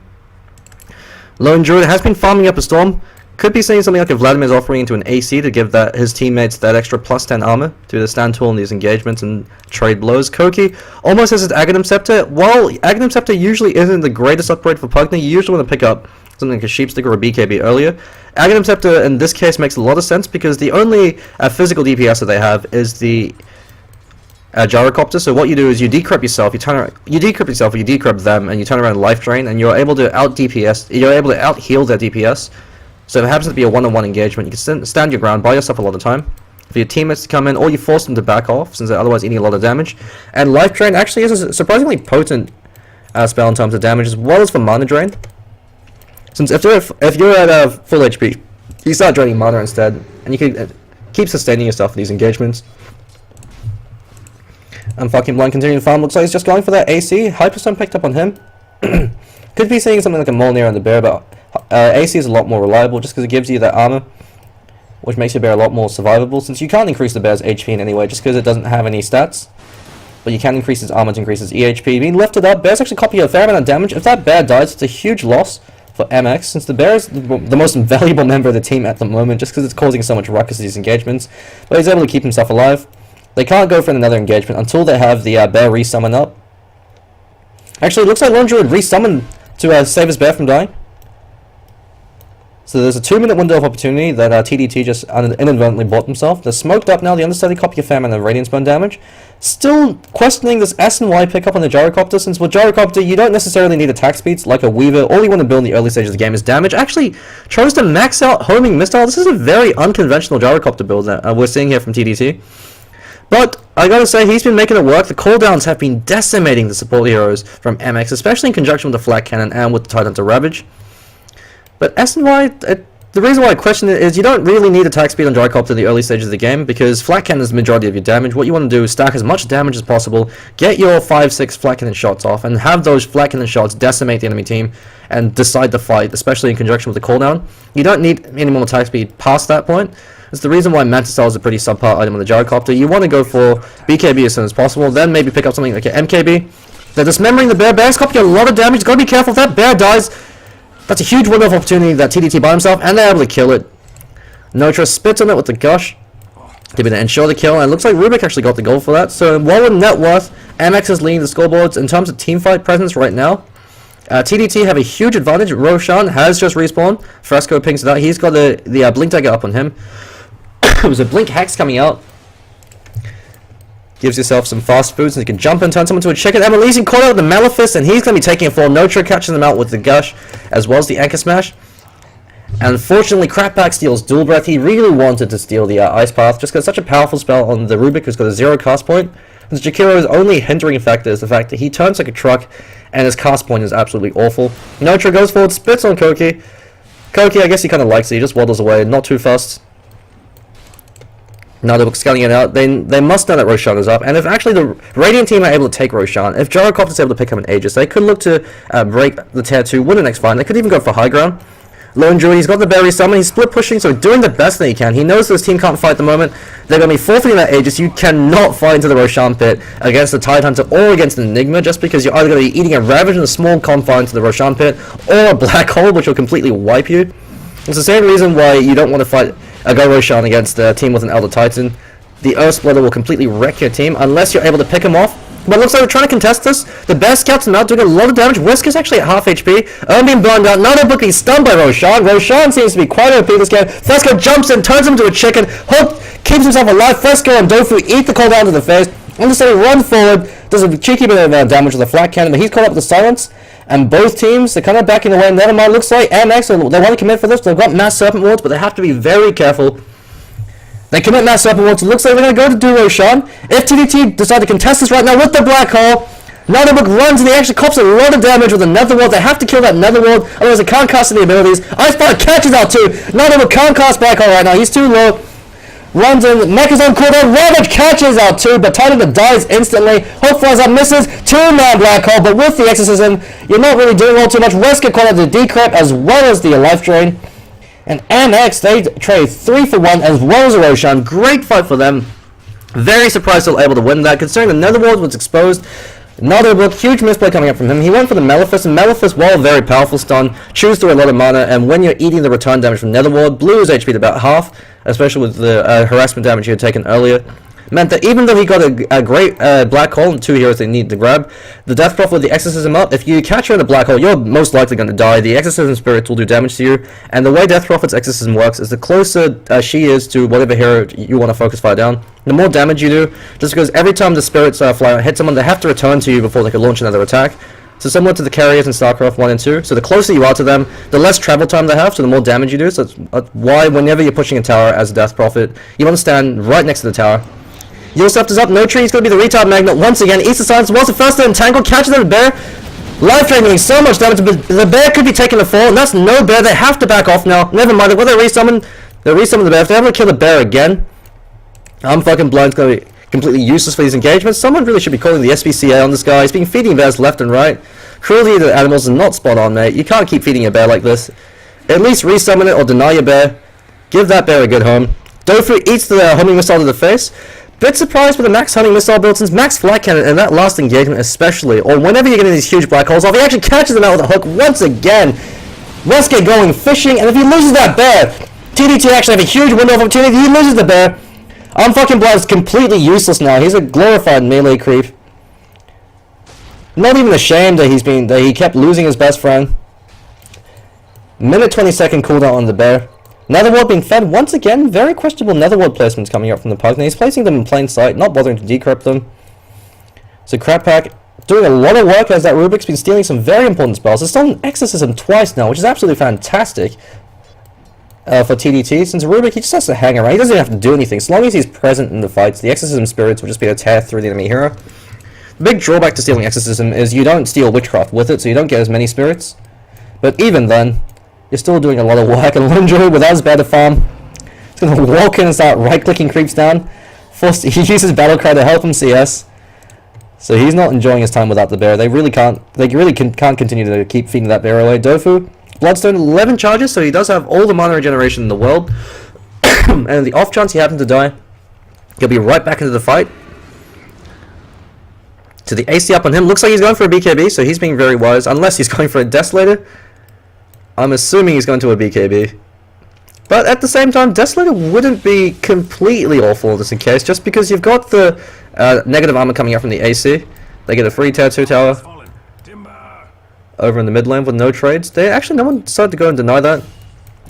Lone Druid has been farming up a Storm. Could be seeing something like a Vladimir's offering into an AC to give his teammates that extra plus 10 armor to the stand tool in these engagements and trade blows. Koki almost has his Aghanim Scepter. While Aghanim Scepter usually isn't the greatest upgrade for Pugna, you usually want to pick up something like a Sheepstick or a BKB earlier. Aghanim Scepter in this case makes a lot of sense because the only physical DPS that they have is the Gyrocopter. So what you do is you decrypt yourself, you decrypt yourself, or you decrypt them, and you turn around Life Drain, and you're able to out DPS. You're able to out heal their DPS. So if it happens to be a one-on-one engagement, you can stand your ground, buy yourself a lot of time for your teammates to come in, or you force them to back off since they're otherwise eating a lot of damage. And Life Drain actually is a surprisingly potent spell in terms of damage, as well as for Mana Drain. Since if you're at full HP, you start draining mana instead, and you can keep sustaining yourself in these engagements. And fucking blind continuing farm, looks like he's just going for that AC. Hyperstone picked up on him. Could be seeing something like a Molnir on the bear, but AC is a lot more reliable just because it gives you that armor, which makes your bear a lot more survivable, since you can't increase the bear's HP in any way just because it doesn't have any stats. But you can increase its armor to increase its EHP. Being lifted up, bears actually copy a fair amount of damage. If that bear dies, it's a huge loss for MX, since the bear is the most valuable member of the team at the moment just because it's causing so much ruckus in these engagements. But he's able to keep himself alive. They can't go for another engagement until they have the bear resummon up. Actually, it looks like Lone Druid resummoned to save his bear from dying. So there's a 2-minute window of opportunity that TDT just inadvertently bought himself. They're smoked up now. The understudy copy a fair amount of Radiance Burn damage. Still questioning this S and Y pickup on the Gyrocopter, since with Gyrocopter you don't necessarily need attack speeds like a Weaver. All you want to build in the early stages of the game is damage. Actually chose to max out Homing Missile. This is a very unconventional Gyrocopter build that we're seeing here from TDT. But I gotta say, he's been making it work. The cooldowns have been decimating the support heroes from MX, especially in conjunction with the Flat Cannon and with the Tidehunter Ravage. But SNY, the reason why I question it is you don't really need attack speed on Gyrocopter in the early stages of the game, because Flat Cannon is the majority of your damage. What you want to do is stack as much damage as possible, get your 5-6 Flat Cannon shots off, and have those Flat Cannon shots decimate the enemy team and decide the fight, especially in conjunction with the cooldown. You don't need any more attack speed past that point. It's the reason why Mantisar is a pretty subpar item on the Gyrocopter. You want to go for BKB as soon as possible, then maybe pick up something like an MKB. They're dismembering the bear. Bear's copying a lot of damage. Gotta be careful if that bear dies. That's a huge window of opportunity that TDT by himself, and they're able to kill it. Notra spits on it with the gush to be to ensure the kill, and it looks like Rubick actually got the goal for that. So while with net worth, MX is leading the scoreboards in terms of teamfight presence right now. TDT have a huge advantage. Roshan has just respawned. Fresco pings it out. He's got the Blink Dagger up on him. There's a Blink Hex coming out. Gives yourself some fast foods, and you can jump and turn someone to a chicken. Emily's caught out with the Malefice, and he's going to be taking a fall. Notra catching them out with the Gush, as well as the Anchor Smash. And unfortunately, Crapback steals Dual Breath. He really wanted to steal the Ice Path, just got such a powerful spell on the Rubick, who's got a 0 cast point. And Jakiro's only hindering factor is the fact that he turns like a truck, and his cast point is absolutely awful. Notra goes forward, spits on Koki. Koki, I guess he kind of likes it. He just waddles away, not too fast. Now they're scanning it out. They must know that Roshan is up, and if actually the Radiant team are able to take Roshan, if Gyrocopter is able to pick up an Aegis, they could look to break the tier 2, win the next fight. They could even go for high ground. Lone Druid, he's got the berry summon, he's split pushing, so doing the best that he can. He knows this team can't fight at the moment. They're going to be forfeiting that Aegis. You cannot fight into the Roshan pit against the Tidehunter or against an Enigma, just because you're either going to be eating a Ravage in a small confine to the Roshan pit, or a Black Hole, which will completely wipe you. It's the same reason why you don't want to fight a Go Roshan against a team with an Elder Titan. The Earth Splitter will completely wreck your team unless you're able to pick him off. But it looks like we're trying to contest this. The Bear Scouts are not doing a lot of damage. Whisk is actually at half HP. Being burned out. Now they're being stunned by Roshan. Roshan seems to be quite OP this game. Fresco jumps in, turns him into a chicken. Hook keeps himself alive. Fresco and Dofu eat the call down to the face. Understudy runs forward. Does a cheeky bit of damage with a flat cannon, but he's caught up with the silence. And both teams, they're kind of backing away. Never mind, looks like MX, they want to commit for this. They've got Mass Serpent Wards, but they have to be very careful. They commit Mass Serpent Wards. It looks like they're going to go to do Roshan. If TDT decide to contest this right now with the Black Hole, Netherbook runs and he actually cops a lot of damage with the Netherward. They have to kill that Netherward, otherwise they can't cast any abilities. Icebar catches out too. Netherbook can't cast Black Hole right now. He's too low. Runs in, Mech is on cooldown, Ravage catches out too, but Tidehunter dies instantly. Hope flies up, misses, 2-man Black Hole, but with the Exorcism, you're not really doing all too much. West get caught out the Decrypt as well as the Life Drain. And MX, they trade 3 for 1 as well as a Roshan. Great fight for them. Very surprised they were able to win that, considering the Netherworld was exposed. Netherbook, huge misplay coming up from him. He went for the Malefice, and Malefice, while a very powerful stun, chews through a lot of mana, and when you're eating the return damage from Netherworld, blew his HP to about half, especially with the harassment damage he had taken earlier. Meant that even though he got a great Black Hole and 2 heroes they need to grab, the Death Prophet with the Exorcism up, if you catch her in the Black Hole, you're most likely going to die. The Exorcism Spirits will do damage to you, and the way Death Prophet's Exorcism works is the closer she is to whatever hero you want to focus fire down, the more damage you do, just because every time the Spirits fly hit someone, they have to return to you before they can launch another attack. So similar to the carriers in StarCraft 1 and 2, so the closer you are to them, the less travel time they have, so the more damage you do. So that's why whenever you're pushing a tower as a Death Prophet, you want to stand right next to the tower. Yosef is up, no tree, he's going to be the retard magnet once again. Eats the silence, was the first to entangle, catches the bear. Life Drain doing so much damage, but the bear could be taking the fall, and that's no bear. They have to back off now. Never mind, when they resummon the bear. If they're able to kill the bear again, I'm fucking blind. It's going to be completely useless for these engagements. Someone really should be calling the SPCA on this guy. He's been feeding bears left and right. Cruelty to animals is not spot on, mate. You can't keep feeding a bear like this. At least resummon it or deny your bear. Give that bear a good home. Dofu eats the homing missile to the face. Bit surprised with the max hunting missile build since max flat cannon in that last engagement especially, or whenever you're getting these huge black holes off, he actually catches them out with a hook once again. Westgate going fishing, and if he loses that bear, TDT actually have a huge window of opportunity. He loses the bear. Fucking Blood is completely useless now. He's a glorified melee creep. Not even ashamed that he kept losing his best friend. Minute 20-second cooldown on the bear. Netherworld being fed once again. Very questionable Netherworld placements coming up from the Pugna. He's placing them in plain sight, not bothering to decrypt them. So Crappack doing a lot of work as that Rubick's been stealing some very important spells. He's stolen Exorcism twice now, which is absolutely fantastic. for TDT, since Rubick, he just has to hang around. He doesn't even have to do anything. As long as he's present in the fights, the Exorcism Spirits will just be able to tear through the enemy hero. The big drawback to stealing Exorcism is you don't steal Witchcraft with it, so you don't get as many spirits. But even then, you're still doing a lot of work, and Lone Druid, without his bear to farm, he's going to walk in and start right-clicking creeps down. He uses Battle Cry to help him CS. So he's not enjoying his time without the bear. They really can't continue to keep feeding that bear away. Dofu, Bloodstone, 11 charges, so he does have all the mana regeneration in the world. And in the off chance he happens to die, he'll be right back into the fight. So the AC up on him. Looks like he's going for a BKB, so he's being very wise. Unless he's going for a Desolator. I'm assuming he's going to a BKB. But at the same time, Desolator wouldn't be completely awful in this case, just because you've got the negative armor coming up from the AC. They get a free Tattoo Tower over in the mid lane with no trades. No one decided to go and deny that.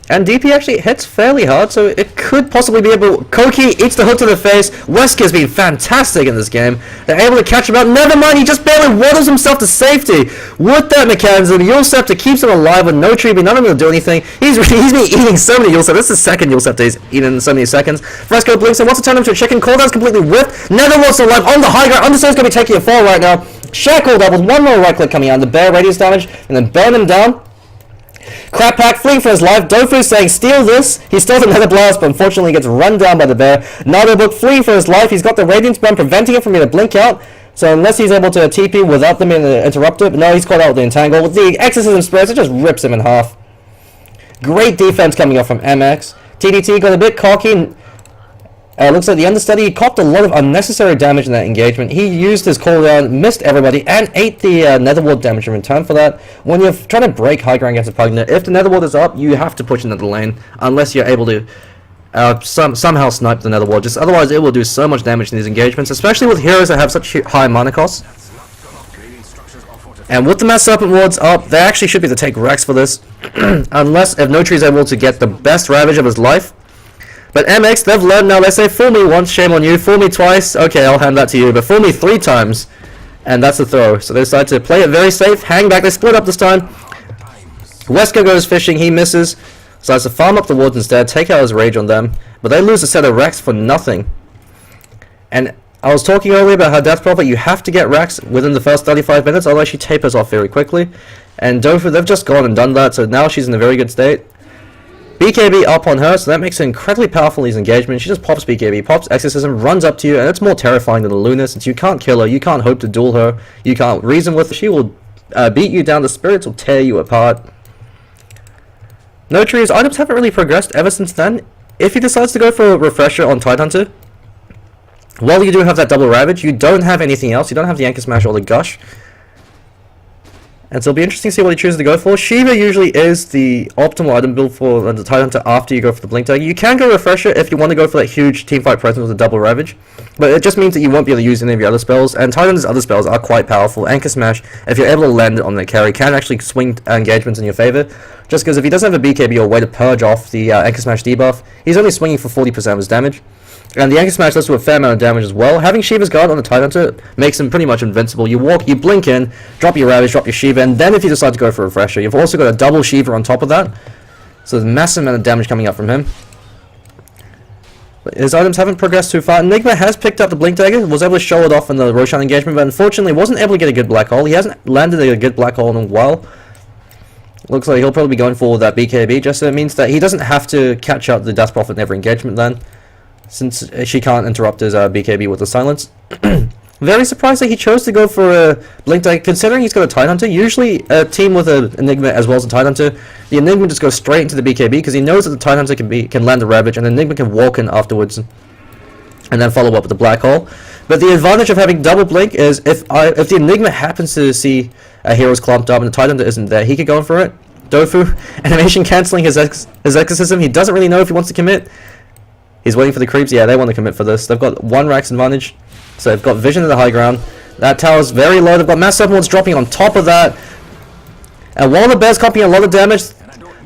And DP actually hits fairly hard, so it could possibly be able... Koki eats the hook to the face. Wesker's been fantastic in this game. They're able to catch him out. Never mind, he just barely waddles himself to safety. With that mechanism, Yulscepter keeps him alive with no tree, but none of them will do anything. He's been eating so many Yulscepter. This is the second Yulscepter he's eaten in so many seconds. Fresco blinks and wants to turn him to a chicken. Cooldown's completely whipped. Netherworld's alive on the high ground. Understood's going to be taking a fall right now. Shackled up with one more right click coming out. The bear radius damage, and then burn him down. Crap Pack fleeing for his life. Dofu saying steal this. He steals another blast, but unfortunately gets run down by the bear. Narubook fleeing for his life. He's got the Radiance Burn preventing him from being able to blink out. So unless he's able to TP without them being interrupted, but no, he's caught out with the Entangle. With the Exorcism Spirits, it just rips him in half. Great defense coming up from MX. TDT got a bit cocky. Looks like the Understudy copped a lot of unnecessary damage in that engagement. He used his cooldown, missed everybody, and ate the Netherworld damage in return for that. When you're trying to break high ground against a Pugna, if the Netherworld is up, you have to push into the lane, unless you're able to somehow snipe the Netherworld. Just otherwise, it will do so much damage in these engagements, especially with heroes that have such high mana costs. And with the Mass Serpent Wards up, they actually should be able to take Rex for this, unless if No Tree is able to get the best Ravage of his life. But MX, they've learned now. They say, fool me once, shame on you. Fool me twice, okay, I'll hand that to you. But fool me 3 times, and that's the throw. So they decide to play it very safe, hang back. They split up this time. Wesker goes fishing, he misses. Decides to farm up the wards instead, take out his rage on them. But they lose a set of Rex for nothing. And I was talking earlier about how Death Prophet, you have to get Rex within the first 35 minutes, otherwise she tapers off very quickly. And Dofu, they've just gone and done that, so now she's in a very good state. BKB up on her, so that makes it incredibly powerful in these engagements. She just pops BKB, pops Exorcism, runs up to you, and it's more terrifying than the Luna, since you can't kill her, you can't hope to duel her, you can't reason with her. She will beat you down, the spirits will tear you apart. No Tree's items haven't really progressed ever since then. If he decides to go for a refresher on Tidehunter, while you do have that double Ravage, you don't have anything else, you don't have the Anchor Smash or the Gush. And so it'll be interesting to see what he chooses to go for. Shiva usually is the optimal item build for the Tidehunter after you go for the Blink Dagger. You can go Refresher if you want to go for that huge teamfight presence with a double Ravage. But it just means that you won't be able to use any of your other spells. And Tidehunter's other spells are quite powerful. Anchor Smash, if you're able to land it on the carry, can actually swing engagements in your favor. Just because if he doesn't have a BKB or way to purge off the Anchor Smash debuff, he's only swinging for 40% of his damage. And the Anchor Smash does do a fair amount of damage as well. Having Shiva's Guard on the Tidehunter makes him pretty much invincible. You walk, you blink in, drop your Ravage, drop your Shiva, and then if you decide to go for a Refresher, you've also got a double Shiva on top of that. So there's a massive amount of damage coming up from him. But his items haven't progressed too far. Enigma has picked up the Blink Dagger, was able to show it off in the Roshan engagement, but unfortunately wasn't able to get a good Black Hole. He hasn't landed a good Black Hole in a while. Looks like he'll probably be going for that BKB, just so it means that he doesn't have to catch up the Death Prophet in every engagement then, since she can't interrupt his BKB with the silence. Very surprised that he chose to go for a Blink Dagger, considering he's got a Tidehunter. Usually a team with an Enigma as well as a Tidehunter, the Enigma just goes straight into the BKB because he knows that the Tidehunter can land a Ravage and the Enigma can walk in afterwards and then follow up with the Black Hole. But the advantage of having double Blink is if the Enigma happens to see a hero's clumped up and the Tidehunter isn't there, he could go in for it. Dofu, animation cancelling his Exorcism. He doesn't really know if he wants to commit. He's waiting for the creeps. Yeah, they want to commit for this. They've got 1 Rax advantage. So they've got Vision at the high ground. That tower's very low. They've got Mass Serpent Wards dropping on top of that. And while the bear's copying a lot of damage,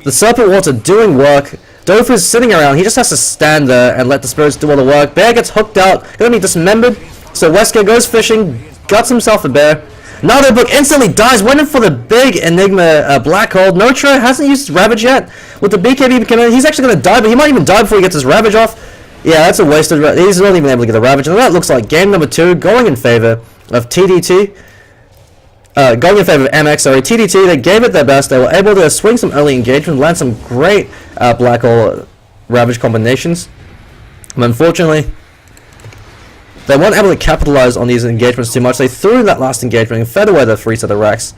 the Serpent Wards are doing work. Dofu's sitting around. He just has to stand there and let the spirits do all the work. Bear gets hooked out. Gonna be dismembered. So Wesker goes fishing. Guts himself a bear. Another book instantly dies, waiting for the big Enigma black hole. Notro hasn't used his Ravage yet. With the BKB coming in, he's actually going to die, but he might even die before he gets his Ravage off. Yeah, that's a waste of... He's not even able to get the Ravage. And that looks like game number 2 going in favor of TDT. Going in favor of MX, sorry. TDT, they gave it their best. They were able to swing some early engagement, land some great black hole Ravage combinations. But unfortunately, they weren't able to capitalize on these engagements too much. They threw that last engagement and fed away the 3 set of racks.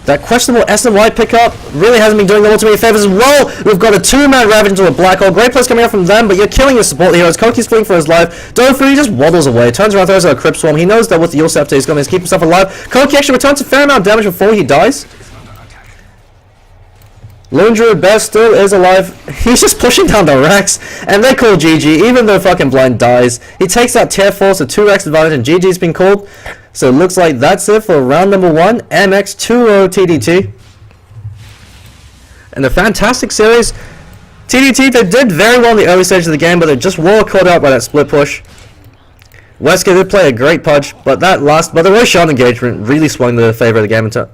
That questionable SNY pickup really hasn't been doing the ultimate favors as well. We've got a 2-man Ravage into a black hole. Great plays coming out from them, but you're killing your support heroes. Koki's fleeing for his life. Doto, he just waddles away. Turns around, throws out a Crypt Swarm. He knows that with the Yule Scepter, he's going to keep himself alive. Koki actually returns a fair amount of damage before he dies. Lone Druid Bear still is alive. He's just pushing down the racks, and they call GG, even though fucking Blind dies. He takes that tier 4, so 2 racks advantage, and GG's been called. So it looks like that's it for round number 1, MX 2-0 TDT. And a fantastic series. TDT, they did very well in the early stage of the game, but they just were caught out by that split push. Westgate did play a great Pudge, but the very short engagement really swung the favor of the game into.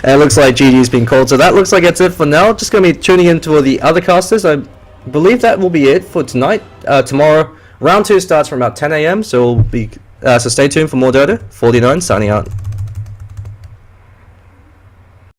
And it looks like GG's been called, so that looks like it's it for now. Just going to be tuning into the other casters. I believe that will be it for tonight. Tomorrow, round 2 starts from about 10 AM, so stay tuned for more Doto. 49 signing out.